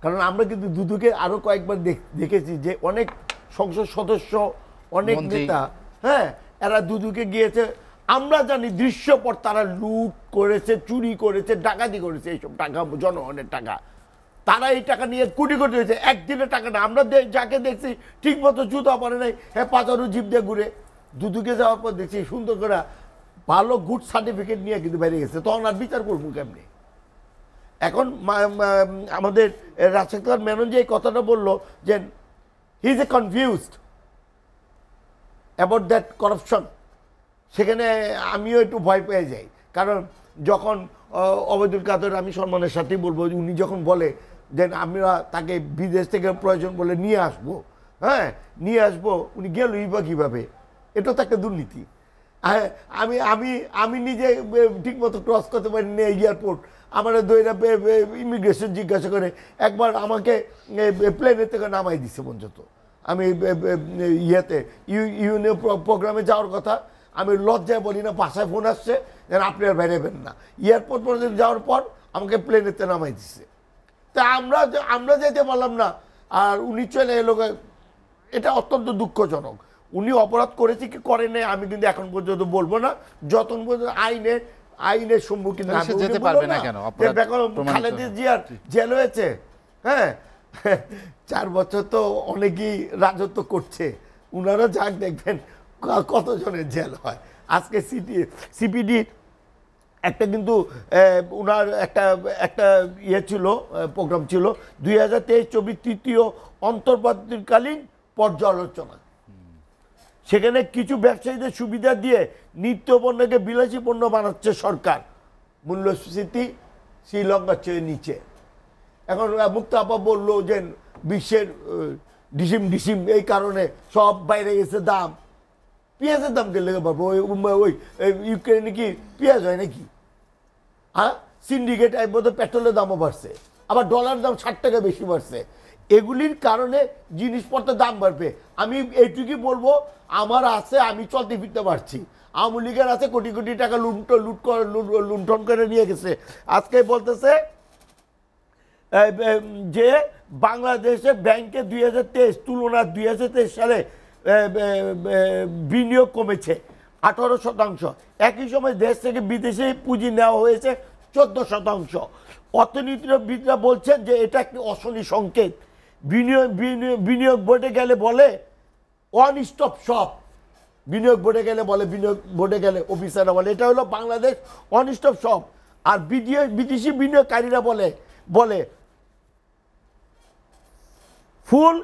কারণ আমরা কিন্তু দুদুকে আরো কয়েকবার দেখেছি যে অনেক সংসদ সদস্য, অনেক নেতা, হ্যাঁ, এরা দুদুকে গিয়েছে। আমরা জানি দৃশ্যপট, তারা লুট করেছে, চুরি করেছে, ডাকাতি করেছে, এইসব টাকা জনগণের টাকা। তারা এই টাকা নিয়ে কোটি কোটি হয়েছে, একদিনের টাকা না। আমরা যাকে দেখছি ঠিক মতো জুতা পরে নাই, হ্যাঁ, পাঁচারু জিপ দিয়ে ঘুরে। দুদুকে যাওয়ার পর দেখছি সুন্দর করে ভালো গুড সার্টিফিকেট নিয়ে কিন্তু বেরিয়ে গেছে। তখন আর বিচার করবো কেমনি? এখন আমাদের রাশেদ খান মেনন যে এই কথাটা বললো যে he is a confused about that corruption, সেখানে আমিও একটু ভয় পেয়ে যাই। কারণ যখন ওবায়দুল কাদের, আমি সম্মানের সাথেই বলবো, উনি যখন বলে যে আমরা তাকে বিদেশ থেকে প্রয়োজন বলে নিয়ে আসবো, হ্যাঁ, নিয়ে আসবো, উনি গেলই বা কীভাবে? এটা তো একটা দুর্নীতি। আমি আমি আমি নিজে ঠিক মতো ক্রস করতে পারিনি এয়ারপোর্ট, আমার দইরা ইমিগ্রেশন জিজ্ঞাসা করে একবার আমাকে প্লেনের থেকে নামাই দিচ্ছে পর্যন্ত। আমি ইয়েতে ইউনিয়ন প্রোগ্রামে যাওয়ার কথা, আমি লজ্জায় বলি না, বাসায় ফোন আসছে যেন আপনি আর বেরোবেন না। এয়ারপোর্ট পর্যন্ত যাওয়ার পর আমাকে প্লেনেতে নামাই দিচ্ছে। তা আমরা যেতে পারলাম না, আর উনি চলে এলো। এটা অত্যন্ত দুঃখজনক। উনি অপরাধ করেছে কি করে নাই আমি কিন্তু এখন পর্যন্ত বলবো না, যতক্ষণ পর্যন্ত আইনের সম্মুখীন যেতে পারবে না। কেন খালেদা জিয়ার জেল হয়েছে, হ্যাঁ, 4 বছর তো অনেকেই রাজত্ব করছে, উনারা যাক দেখবেন কতজনের জেল হয়। আজকে সিপিডি একটা কিন্তু উনার একটা ইয়ে ছিল, প্রোগ্রাম ছিল 2023-24 তৃতীয় অন্তর্বর্তীকালীন পর্যালোচনা। সেখানে কিছু ব্যবসায়ীদের সুবিধা দিয়ে নিত্য পণ্যকে বিলাসী পণ্য বানাচ্ছে সরকার। মূল্যস্ফীতি শ্রীলঙ্কার চেয়ে নিচে। এখন মুক্তা আপা বললো যে বিশ্বের ডিসিম এই কারণে সব বাইরে গেছে দাম। পেঁয়াজের দাম গেলে পাবো, ওই ইউক্রেনে কি পেঁয়াজ হয় নাকি? হ্যাঁ, সিন্ডিকেট বোধহয় পেট্রোলের দামও বাড়ছে, আবার ডলার দাম 60 টাকা বেশি বাড়ছে। এগুলির কারণে জিনিসপত্রের দাম বাড়বে। আমি এইটুকুই বলবো, আমার আছে, আমি চলতে ফিরতে পারছি। আওয়ামী লীগের আছে কোটি কোটি টাকা লুণ্ঠন করে নিয়ে গেছে। আজকে বলতেছে যে বাংলাদেশে ব্যাংকে 2023 তুলনায় 2023 সালে বিনিয়োগ কমেছে 18%। একই সময় দেশ থেকে বিদেশে পুঁজি নেওয়া হয়েছে 14%। অর্থনীতিবিদরা বলছেন যে এটা একটি অশনি সংকেত। বিনিয়োগ বোর্ডে গেলে বলে ওয়ান স্টপ শপ, বিনিয়োগ বোর্ডে গেলে বলে, বিনিয়োগ বোর্ডে গেলে অফিসাররা বলে এটা হলো বাংলাদেশ ওয়ান স্টপ শপ। আর বিদেশি বিনিয়োগকারীরা বলে ফুল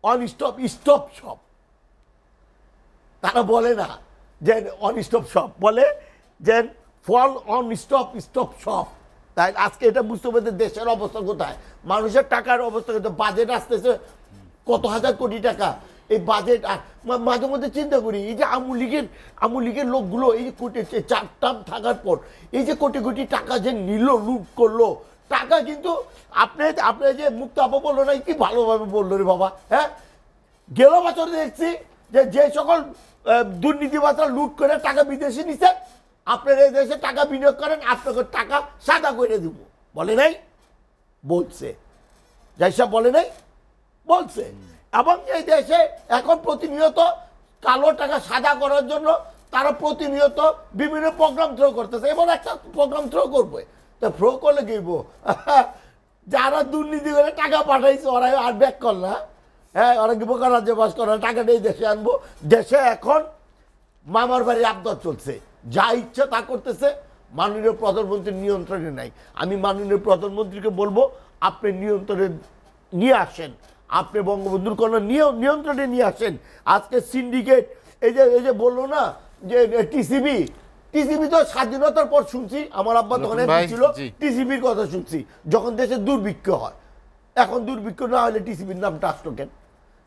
অন স্টপ শপ। তারা বলে না যে অন স্টপ শপ, বলে যে ফল অন স্টপ শপ। তাই আজকে এটা বুঝতে পারছে দেশের অবস্থা কোথায়, মানুষের টাকার অবস্থা কোথায়। বাজেট আসতেছে কত হাজার কোটি টাকা, এই বাজেট মাঝে মধ্যে চিন্তা করি এই যে আওয়ামী লীগের লোকগুলো এই যে কোটি 4 টার্ম থাকার পর এই যে কোটি কোটি টাকা যে নিল, লুট করলো, টাকা কিন্তু আপনি যে মুক্ত আপা বললো না, কি ভালোভাবে বললো রে বাবা। হ্যাঁ, গেল বছর দেখছি যে সকল দুর্নীতিবাজরা লুট করে টাকা বিদেশে নিচ্ছেন, আপনারা এই দেশে টাকা বিনিয়োগ করেন, আপনাকে টাকা সাদা করে দিব, বলে নাই? বলছে, যাইসা বলে নাই, বলছে। এবং এই দেশে এখন প্রতিনিয়ত কালো টাকা সাদা করার জন্য তারা প্রতিনিয়ত বিভিন্ন প্রোগ্রাম থ্রো করতেছে। এবার একটা প্রোগ্রাম থ্রো করবে, তো থ্রো করলে গেব যারা দুর্নীতি করে টাকা পাঠাইছে ওরা আর ব্যাক কর না। হ্যাঁ, ওরা কি বোকা রাজ্যে বাস করে, টাকাটা এই দেশে আনবো। দেশে এখন মামার বাড়ির আবদার চলছে, যা ইচ্ছা তা করতেছে, মাননীয় প্রধানমন্ত্রীর নিয়ন্ত্রণে নাই। আমি মাননীয় প্রধানমন্ত্রীকে বলবো, আপনি নিয়ন্ত্রণে নিয়ে আসেন, আপনি বঙ্গবন্ধুর কন্যা নিয়ন্ত্রণে নিয়ে আসেন। আজকে সিন্ডিকেট এই যে বললো না যে টিসিবি তো স্বাধীনতার পর শুনছি, আমার আব্বা তখন ছিল, টিসিবির কথা শুনছি যখন দেশে দুর্ভিক্ষ হয়। এখন দুর্ভিক্ষ না হলে টিসিবির নামটা আসতো কেন?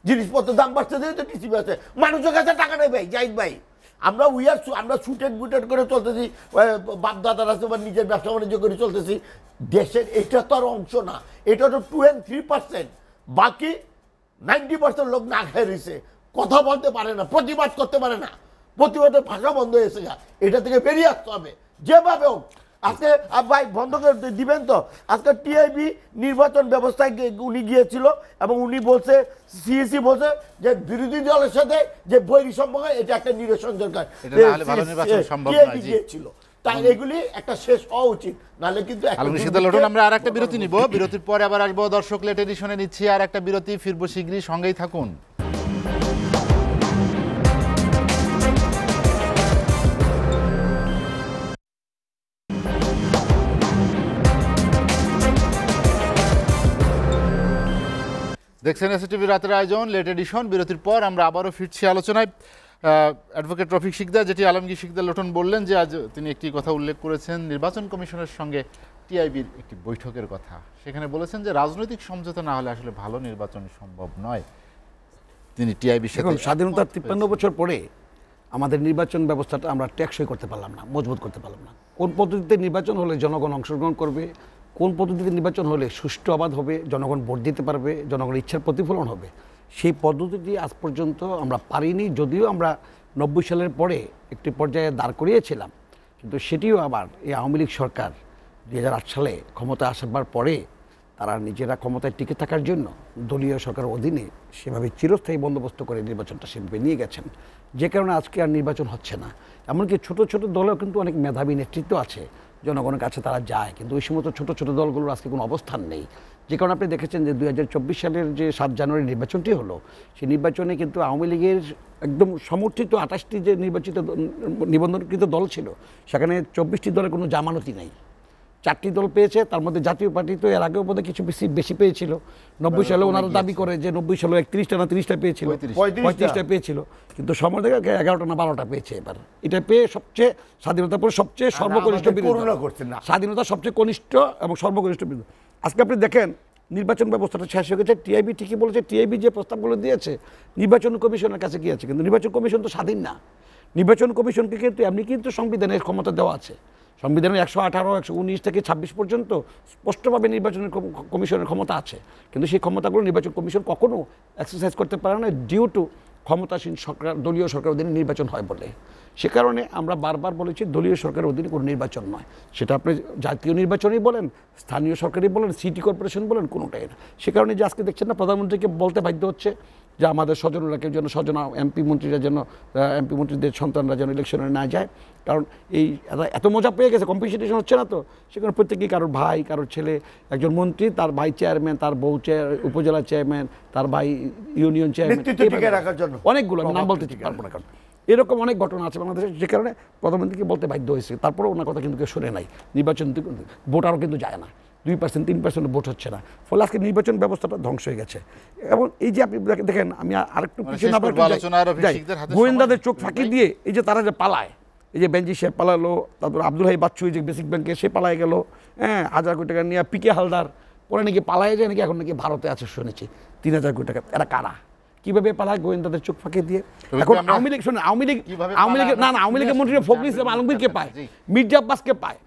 জিনিসপত্রের দাম বাড়ছে দিয়ে তো টিসিবি আছে, মানুষের কাছে টাকা নেই ভাই, জাহিদ ভাই। আমরা আমরা শুটেড বুটেড করে চলতেছি, বাপ দাদার আছে বা নিজের ব্যবসা বাণিজ্য করে চলতেছি। দেশের এটা তো আর অংশ না, এটা তো 2 and 3%, বাকি 90% লোক না খেয়ে রয়েছে, কথা বলতে পারে না, প্রতিবাদ করতে পারে না, প্রতিবাদের ভাষা বন্ধ হয়েছে। এটা থেকে বেরিয়ে আসতে হবে যেভাবে হোক। আজকে ভাই বন্ধ করে দিবেন তো। আজকে টিআইবি নির্বাচন ব্যবস্থায় উনি গিয়েছিল এবং উনি বলছে, সিএসি বলছে যে বিরোধী দলের সাথে যে বৈরী সম্পর্ক, এটা একটা নিরসন দরকার। টিআইবি গিয়েছিল, তাই এগুলি একটা শেষ হওয়া উচিত, নাহলে কিন্তু আমরা আর একটা বিরতি নিব, বিরতির পরে আবার আসবো। দর্শক, লেট এডিশনে নিচ্ছি আর একটা বিরতি, ফিরবো শীঘ্রই, সঙ্গেই থাকুন। দেখছেন এসটিভি রাতের আয়োজন লেট এডিশন। বিরতির পর আমরা আবারও ফিরছি আলোচনায়। অ্যাডভোকেট রফিক শিকদার, যেটি আলমগীর শিকদার লোটন বললেন যে আজ তিনি একটি কথা উল্লেখ করেছেন নির্বাচন কমিশনের সঙ্গে টিআইবির একটি বৈঠকের কথা। সেখানে বলেছেন যে রাজনৈতিক সমঝোতা না হলে আসলে ভালো নির্বাচন সম্ভব নয়। তিনি টিআইবির সাথে স্বাধীনতার 53 বছর পরে আমাদের নির্বাচন ব্যবস্থাটা আমরা টেকসই করতে পারলাম না, মজবুত করতে পারলাম না। কোন পদ্ধতিতে নির্বাচন হলে জনগণ অংশগ্রহণ করবে, কোন পদ্ধতিতে নির্বাচন হলে সুষ্ঠু অবাধ হবে, জনগণ ভোট দিতে পারবে, জনগণের ইচ্ছার প্রতিফলন হবে, সেই পদ্ধতিটি আজ পর্যন্ত আমরা পারিনি। যদিও আমরা 90 সালের পরে একটি পর্যায়ে দাঁড় করিয়েছিলাম, কিন্তু সেটিও আবার এই আওয়ামী লীগ সরকার 2008 সালে ক্ষমতায় আসবার পরে তারা নিজেরা ক্ষমতায় টিকে থাকার জন্য দলীয় সরকারের অধীনে সেভাবে চিরস্থায়ী বন্দোবস্ত করে নির্বাচনটা সেভাবে নিয়ে গেছেন, যে কারণে আজকে আর নির্বাচন হচ্ছে না। এমনকি ছোট ছোট দলেও কিন্তু অনেক মেধাবী নেতৃত্ব আছে, জনগণের কাছে তারা যায়, কিন্তু ওই সমস্ত ছোট ছোট দলগুলোর আজকে কোনো অবস্থান নেই। যে কারণে আপনি দেখেছেন যে 2024 সালের যে 7 জানুয়ারি নির্বাচনটি হলো, সেই নির্বাচনে কিন্তু আওয়ামী লীগের একদম সমর্থিত 28টি যে নির্বাচিত নিবন্ধনকৃত দল ছিল, সেখানে 24টি দলের কোনো জামানতই নেই। 4টি দল পেয়েছে, তার মধ্যে জাতীয় পার্টি তো এর আগেও বোধহয় কিছু বেশি পেয়েছিল। 90 সালে ওনারা দাবি করে যে 90 সালে 31টা না 30টা পেয়েছিল, 35টা পেয়েছিল, কিন্তু সময় থেকে 11টা না 12টা পেয়েছে। এবার এটা পেয়ে সবচেয়ে স্বাধীনতার পরে সবচেয়ে সর্বকনিষ্ঠ বিরোধী, স্বাধীনতা সবচেয়ে কনিষ্ঠ এবং সর্বকনিষ্ঠ বিরোধী। আজকে আপনি দেখেন নির্বাচন ব্যবস্থাটা শেষ হয়ে গেছে। টিআইবি ঠিকই বলেছে, টিআইবি যে প্রস্তাবগুলো দিয়েছে নির্বাচন কমিশনের কাছে গিয়েছে, কিন্তু নির্বাচন কমিশন তো স্বাধীন না। নির্বাচন কমিশনকে কিন্তু এমনি কিন্তু সংবিধানের ক্ষমতা দেওয়া আছে, সংবিধানের 118, 119 থেকে 26 পর্যন্ত স্পষ্টভাবে নির্বাচনের কমিশনের ক্ষমতা আছে, কিন্তু সেই ক্ষমতাগুলো নির্বাচন কমিশন কখনো এক্সারসাইজ করতে পারে না, ডিউ টু ক্ষমতাসীন সরকার, দলীয় সরকারের অধীনে নির্বাচন হয় বলে। সে কারণে আমরা বারবার বলেছি দলীয় সরকারের অধীনে কোনো নির্বাচন নয়, সেটা আপনি জাতীয় নির্বাচনই বলেন, স্থানীয় সরকারই বলেন, সিটি কর্পোরেশন বলেন, কোনোটাই না। সে কারণে যে আজকে দেখছেন না প্রধানমন্ত্রীকে বলতে বাধ্য হচ্ছে যে আমাদের স্বজনরা কেউ যেন এমপি মন্ত্রীদের সন্তানরা যেন ইলেকশনে না যায়, কারণ এই এত মজা পেয়ে গেছে, কম্পিটিশন হচ্ছে না তো, সেখানে প্রত্যেকেই কারোর ভাই, কারোর ছেলে একজন মন্ত্রী, তার ভাই চেয়ারম্যান, তার বউ উপজেলা চেয়ারম্যান, তার ভাই ইউনিয়ন চেয়ারম্যান, অনেকগুলো আমি নাম বলতে পারবো না, কারণ এরকম অনেক ঘটনা আছে বাংলাদেশে, যে কারণে প্রধানমন্ত্রীকে বলতে বাধ্য হয়েছে। তারপরে ওনার কথা কিন্তু কেউ শুনে নাই, নির্বাচন ভোট আরও কিন্তু যায় না, 2%, 3% ভোট হচ্ছে না, ফলে আজকে নির্বাচন ব্যবস্থাটা ধ্বংস হয়ে গেছে। এবং এই যে আপনি দেখেন, আমি আরেকটু পিছনে গোয়েন্দাদের চোখ ফাঁকি দিয়ে এই যে তারা যে পালায়, এই যে বেঞ্জি সাহেব পালালো, তারপর আব্দুল হাই বাচ্চু যে বেসিক ব্যাংকে সে পালায় গেল, হ্যাঁ, 1000 কোটি টাকা নিয়ে পিকে হালদার পরে নাকি পালায় যায়, নাকি এখন নাকি ভারতে আছে শুনেছি 3000 কোটি টাকা। এরা কারা? কিভাবে পালায় গোয়েন্দাদের চোখ ফাঁকে দিয়ে। তবে এখন আমরা- আওয়ামী লীগ শুনে আওয়ামী লীগ কিভাবে আওয়ামী লীগের পালায় আওয়ামী লীগের আমরা মন্ত্রী শুনে ফখরুল আসছি, ইসলাম আলমগীরকে পায়, জি। মির্জা আব্বাসকে পায়,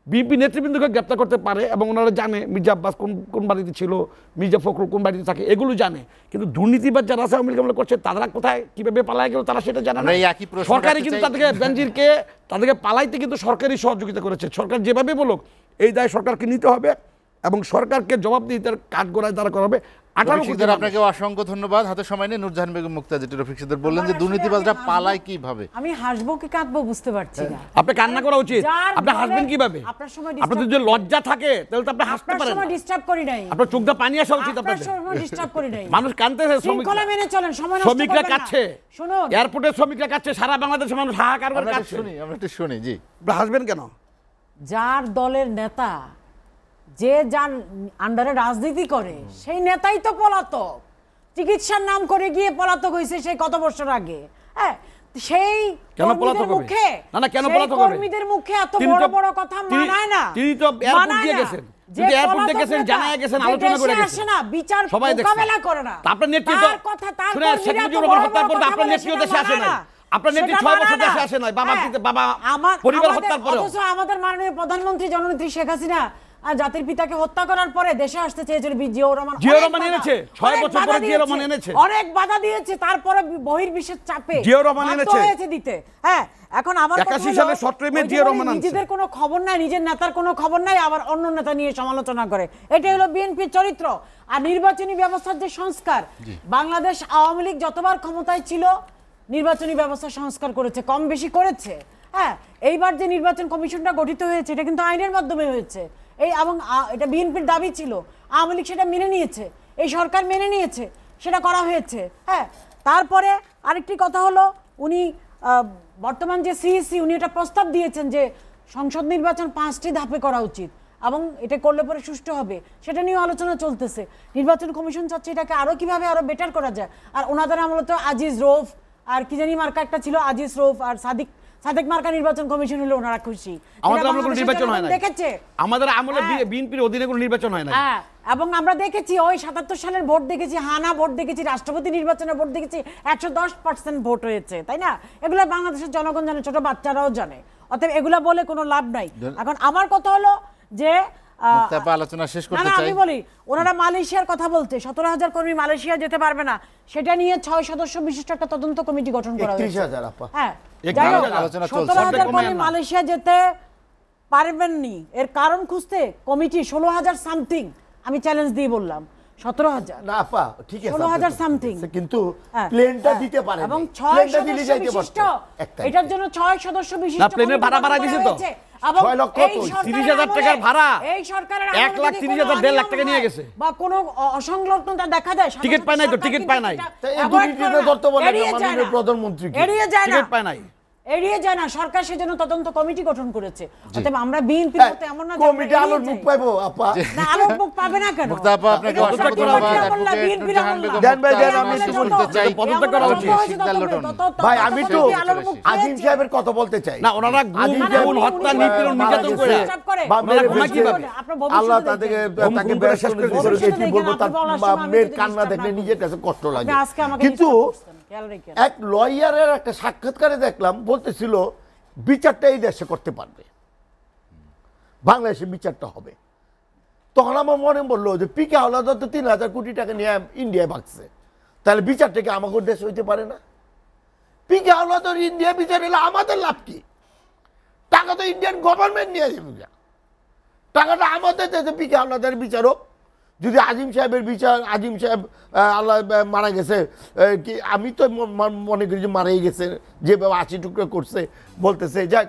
বিএনপি নেতৃবৃন্দকে গ্রেপ্তার করতে পারে এবং ওনারা জানে মির্জা আব্বাস কোন বাড়িতে ছিল, মির্জা ফখরুল কোন বাড়িতে থাকে, এগুলো জানে। কিন্তু দুর্নীতিবাদ যারা আছে আওয়ামী লীগ আমলে করছে তারা কোথায় কিভাবে পালায় গেল তারা সেটা জানে না। আমরা এই একই প্রশ্ন সরকারি রাখতে কিন্তু চাই। তাদেরকে পালাইতে কিন্তু সরকারি সহযোগিতা করেছে। সরকার যেভাবে বলুক এই দায় সরকারকে নিতে হবে এবং সরকারকে জবাবদিহিতার কাঠগড়ায় দাঁড়া করা হবে। 18 রফিক কোটি সিকদার, মানুষ। আপনাকে অসংখ্য ধন্যবাদ। হাতে সময় নেই। নূরজাহান বেগম মুক্তার, যেটা রফিক সিকদার বললেন যে আমার দুর্নীতিবাজরা আসলে আমি পালায় হাসবো- কিভাবে। আমি হাসবো কি কাঁদবো বুঝতে পারছি না। আপনি কান্না করা উচিত। যার আপনি দলের- হাসবেন কিভাবে? আপনার সময় আপনাদের disturb যদি লজ্জা থাকে তাহলে তো আপনি হাসতে আপনার পারেন সময় না। ডিস্টার্ব করি নাই, আপনার চোখ দিয়ে পানি আসা উচিত আপনার আপনাদের। সময় ডিস্টার্ব করি নাই। মানুষ কাঁদতেছে, শৃঙ্খলা মেনে চলেন, সময় নষ্ট শ্রমিকরা করবেন না। কাচ্ছে, শুনুন, এয়ারপোর্টের শ্রমিকরা কাচ্ছে, সারা বাংলাদেশের মানুষ হাহাকার করে আমরা একটু কাচ্ছে। শুনি, আমরা একটু শুনি। জি, আপনি হাসবেন কেন? যার দলের নেতা যে যার আন্ডারে রাজনীতি করে সেই নেতাই তো পলাতক। চিকিৎসার নাম করে গিয়ে পলাতক হয়েছে সেই কত বছর আগে। হ্যাঁ, সেই কেন পলাতক কর্মীদের হবে? মুখে, না, না, কেন সেই পলাতক হবে? কর্মীদের মুখে এত তিনি বড় তো- বড় কথা তিনি- মানায় না। তিনি তো এয়ারপোর্ট মানায় দিয়ে না। গেছেন। যে তিনি এয়ারপোর্ট দিয়ে পলাতক গেছেন, নেতা, জানায় গেছেন, যে আলোচনা করে দেশে গেছেন। আসে না, বিচার সবাই দেখছে। মোকাবেলা করে না। তা আপনার নেত্রী তো তার কথা, তার শুনে কর্মীরা শেখ এত মুজিবুর বড় রহমান হত্যার বড় পর কথা আপনার বলে নেত্রীও সেটা দেশে আসে মানায় নাই। না। আপনার নেত্রী সেটা 6 বছর মানায় দেশে না। আসে নাই, বাবা হ্যাঁ, বাবা আমার- পরিবার আমাদের- হত্যার পরেও। অথচ আমাদের মাননীয় প্রধানমন্ত্রী জননেত্রী শেখ হাসিনা আর জাতির পিতাকে হত্যা করার পরে দেশে আসতে চেয়েছিল জিয়াউর রহমান। জিয়াউর অনেক রহমান বাধা- এনেছে। 6 অনেক বছর বাধা পরে জিয়াউর রহমান দিয়েছে, এনেছে। অনেক বাধা দিয়েছে, তারপরে বহির্বিশ্বের চাপে জিয়াউর রহমান বাধ্য এনেছে। হয়েছে দিতে। হ্যাঁ, এখন আমার কথা 81 হলো, সালে 17 মে ওই যে জিয়াউর বলি, রহমান আনছে। নিজেদের কোনো খবর নাই, নিজের নেতার কোনো খবর নাই, আবার অন্য নেতা নিয়ে সমালোচনা করে। এটাই হলো বিএনপির চরিত্র। আর নির্বাচনী ব্যবস্থার যে সংস্কার, বাংলাদেশ আওয়ামী লীগ যতবার ক্ষমতায় ছিল নির্বাচনী ব্যবস্থা সংস্কার করেছে, কম বেশি করেছে। হ্যাঁ, এইবার যে নির্বাচন কমিশনটা গঠিত হয়েছে এটা কিন্তু আইনের মাধ্যমে হয়েছে। এই এবং এটা বিএনপির দাবি ছিল, আওয়ামী লীগ সেটা মেনে নিয়েছে, এই সরকার মেনে নিয়েছে, সেটা করা হয়েছে। হ্যাঁ, তারপরে আরেকটি কথা হলো, উনি বর্তমান যে সিইসি উনি এটা প্রস্তাব দিয়েছেন যে সংসদ নির্বাচন 5টি ধাপে করা উচিত এবং এটা করলে পরে সুষ্ঠু হবে, সেটা নিয়ে আলোচনা চলতেছে। নির্বাচন কমিশন চাচ্ছে এটাকে আরো কিভাবে আরো বেটার করা যায়। আর ওনাদের আমলে তো আজিজ রৌফ আর কি জানি মার্কা একটা ছিল, আজিজ রৌফ আর সাদেক মার্কা নির্বাচন কমিশন হলে ওনারা খুশি। আমাদের এটা আমলে কোনো বাংলাদেশের নির্বাচন হয় জনগণ না। দেখেছে। আমাদের আমলে হ্যাঁ। বিএনপির অধীনে কোনো নির্বাচন হয় না। হ্যাঁ, এবং আমরা দেখেছি ওই 77 সালের ভোট দেখেছি, হানা ভোট দেখেছি, রাষ্ট্রপতি নির্বাচনের ভোট দেখেছি, 110% ভোট হয়েছে, তাই না? এগুলো বাংলাদেশের জনগণ জানে, ছোট বাচ্চারাও জানে। অতএব এগুলা বলে কোনো লাভ নাই। এখন আমার কথা হলো যে মুক্তাপা আলোচনা শেষ না করতে না, চাই। আমি বলি, ওনারা মালয়েশিয়ার কথা বলতে 17,000 কর্মী মালয়েশিয়া যেতে পারবে না, সেটা নিয়ে 6 সদস্য বিশিষ্ট একটা তদন্ত কমিটি গঠন করা হয়েছে। 31,000 আপা। হ্যাঁ, 31,000 যাই হোক, আলোচনা চলছে। 17,000 কমে কর্মী না। মালয়েশিয়া যেতে পারবেননি, এর কারণ খুঁজতে কমিটি 16,000 সামথিং, আমি চ্যালেঞ্জ দিয়ে বললাম 17,000 না আপা, ঠিক আছে, 16,000 আপনি something। কিন্তু হ্যাঁ, প্লেনটা হ্যাঁ, দিতে পারে এবং নাই। 6 প্লেনটা দিলে সদস্য যাইতে বিশিষ্ট, পারতো একটা। এটার জন্য 6 সদস্য বিশিষ্ট না, প্লেনের কমিটি ভাড়া গঠন দিছে করা তো। হয়েছে। এবং 6 লক্ষ এই তো, সরকারের 30,000 আমলে- টাকার ভাড়া, এই সরকারের 1,30,000 1,50,000 টাকা নিয়ে গেছে। বা কোনো অসংলগ্নতা দেখা যায়, টিকিট পায় নাই তো, সরকার টিকিট কিন্তু পায় নাই। সেটা তা এই avoid দুর্নীতিটা করে না, ধরতে বলেন না এড়িয়ে যায় মাননীয় না। প্রধানমন্ত্রীকে। এড়িয়ে যায় না, টিকিট পায় নাই। এড়িয়ে যায় না, সরকার সেজন্য তদন্ত কমিটি গঠন করেছে। অতএব আমরা বিএনপির হ্যাঁ, মতো এমন না যে আমরা কমিটি আলোর এড়িয়ে মুখ যাই। পাইবো আপা। না, আলোর মুখ পাবে না কেন? মুক্তাপা, আপনাকে এটা অসংখ্য জাতীয় ধন্যবাদ। পার্টির আমলা, অ্যাডভোকেট বিএনপির নূরজাহান আমলা। বেগম দেন ভাই, দেন, মুক্তা, আমি শেষ একটু করতে বলতে চাই। পদত্যাগ করা উচিত। সিকদার লটন। ভাই আমি তো আলোর মুখ আজিম পেয়েছে। সাহেবের কথা বলতে চাই। না, ওনারা আজিম গুম, সাহেব খুন, হত্যা, উনি- নিপীড়ন, উনি- নির্যাতন উনি- করে ডিস্টার্ব করে। বা ওনারা মেরে ঘুমায় ফেলছে। কিভাবে? আপনার ভবিষ্যতে আল্লাহ দেখবেন। তাকে ঘুম করে ব্যস্ত শেষ করে দিয়েছে। করে ভবিষ্যতে কি বলবো, দেখবেন, তার আপনি বলার সময় আমি মেয়ের যদি কান্না disturb দেখলে না নিজের কাছে কষ্ট লাগে। আপনি আজকে আমাকে কিন্তু disturb করছেন, খেয়াল রেখেন। এক লয়ারের একটা সাক্ষাৎকারে দেখলাম, বলতেছিল বিচারটা এই দেশে করতে পারবে, বাংলাদেশে বিচারটা হবে। তখন আমার মনে বললো যে পিকে হাওলাদার তো 3,000 কোটি টাকা নিয়ে ইন্ডিয়ায় ভাগছে, তাহলে বিচারটা কি আমাদের দেশ হইতে পারে না? পিকে হাওলাদার ইন্ডিয়া বিচার এলে আমাদের লাভ কি? টাকা তো ইন্ডিয়ান গভর্নমেন্ট নিয়ে যাবে, টাকাটা আমাদের দেশে পিকে হাওলাদার বিচারক। যদি আজিম সাহেবের বিচার, আজিম সাহেব আল্লাহ মারা গেছে, কি আমি তো মনে করি যে মারাই গেছে, যেভাবে 80 টুকরো করছে বলতেছে, যাক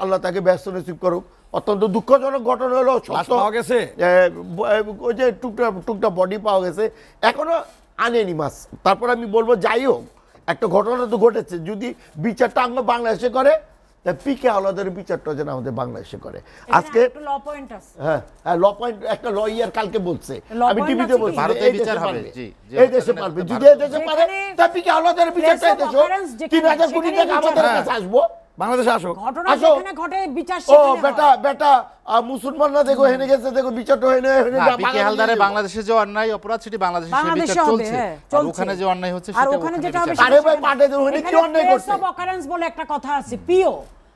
আল্লাহ তাকে ব্যস্ত নসিব করুক। অত্যন্ত দুঃখজনক ঘটনা হলো, লাশ পাওয়া গেছে? ওই যে টুকটা বডি পাওয়া গেছে, এখনো আনেনি মাছ। তারপর আমি বলবো যাই হোক, একটা ঘটনা তো ঘটেছে, যদি বিচারটা আমরা বাংলাদেশে করে, তা পিকে হাওলাদারের বিচারটা যেন আমাদের বাংলাদেশে করে। আজকে একটু ল পয়েন্ট আছে। হ্যাঁ, ল পয়েন্ট একটা লয়ার কালকে বলছে, ল আমি পয়েন্ট টিভিতে আছে বলছি কি? ভারতে এই দেশে বিচার হবে, পারবে। জি, জি, এই দেশে ভারতে পারবে, ভারতে যদি এই দেশে পারে, যেখানে তা পিকে হাওলাদারের বিচারটা এই place of দেশে হোক। occurrence যেখানে, 3,000 কোটি সেখানেই টাকা আমাদের বিচার। কাছে আসবো, বাংলাদেশে আসো। ঘটনা আসো। যেখানে ঘটে বিচার ও সেখানে বেটা হয়। বেটা মুসলমানরা দেখো হেনে গেছে, দেখো বিচারটা হেনে হেনে না, পিকে হালদারে বাংলাদেশে যে অন্যায় অপরাধ সেটি বাংলাদেশে সেই বাংলাদেশে বিচার হবে, চলছে, হ্যাঁ, আর চলছে। ওখানে যে অন্যায় হচ্ছে আর সেটা ওখানে ওখানে যেটা বিচার হবে চলছে। আরে ভাই, পাঠে দেবো, এখানে কি অন্যায় করছে? প্লেস অফ অকারেন্স বলে একটা কথা আছে, পিও,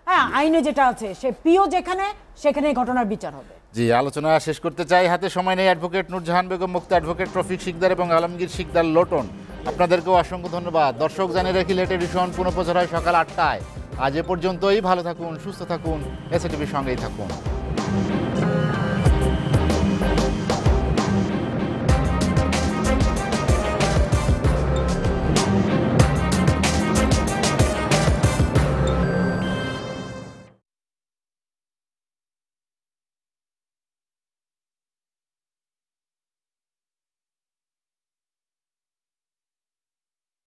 হ্যাঁ, আইনে যেটা আছে সে পিও যেখানে, সেখানে এই ঘটনার বিচার হবে। জি, আলোচনা শেষ করতে চাই, হাতে সময় নেই। অ্যাডভোকেট নূরজাহান বেগম মুক্তা, অ্যাডভোকেট রফিক শিকদার এবং আলমগীর শিকদার লোটন, আপনাদেরকেও অসংখ্য ধন্যবাদ। দর্শক জানিয়ে রাখি, লেট এডিশন পুনঃপ্রচার হয় সকাল ৮টায়। আজ এ পর্যন্তই, ভালো থাকুন, সুস্থ থাকুন, এসএটিভির সঙ্গেই থাকুন।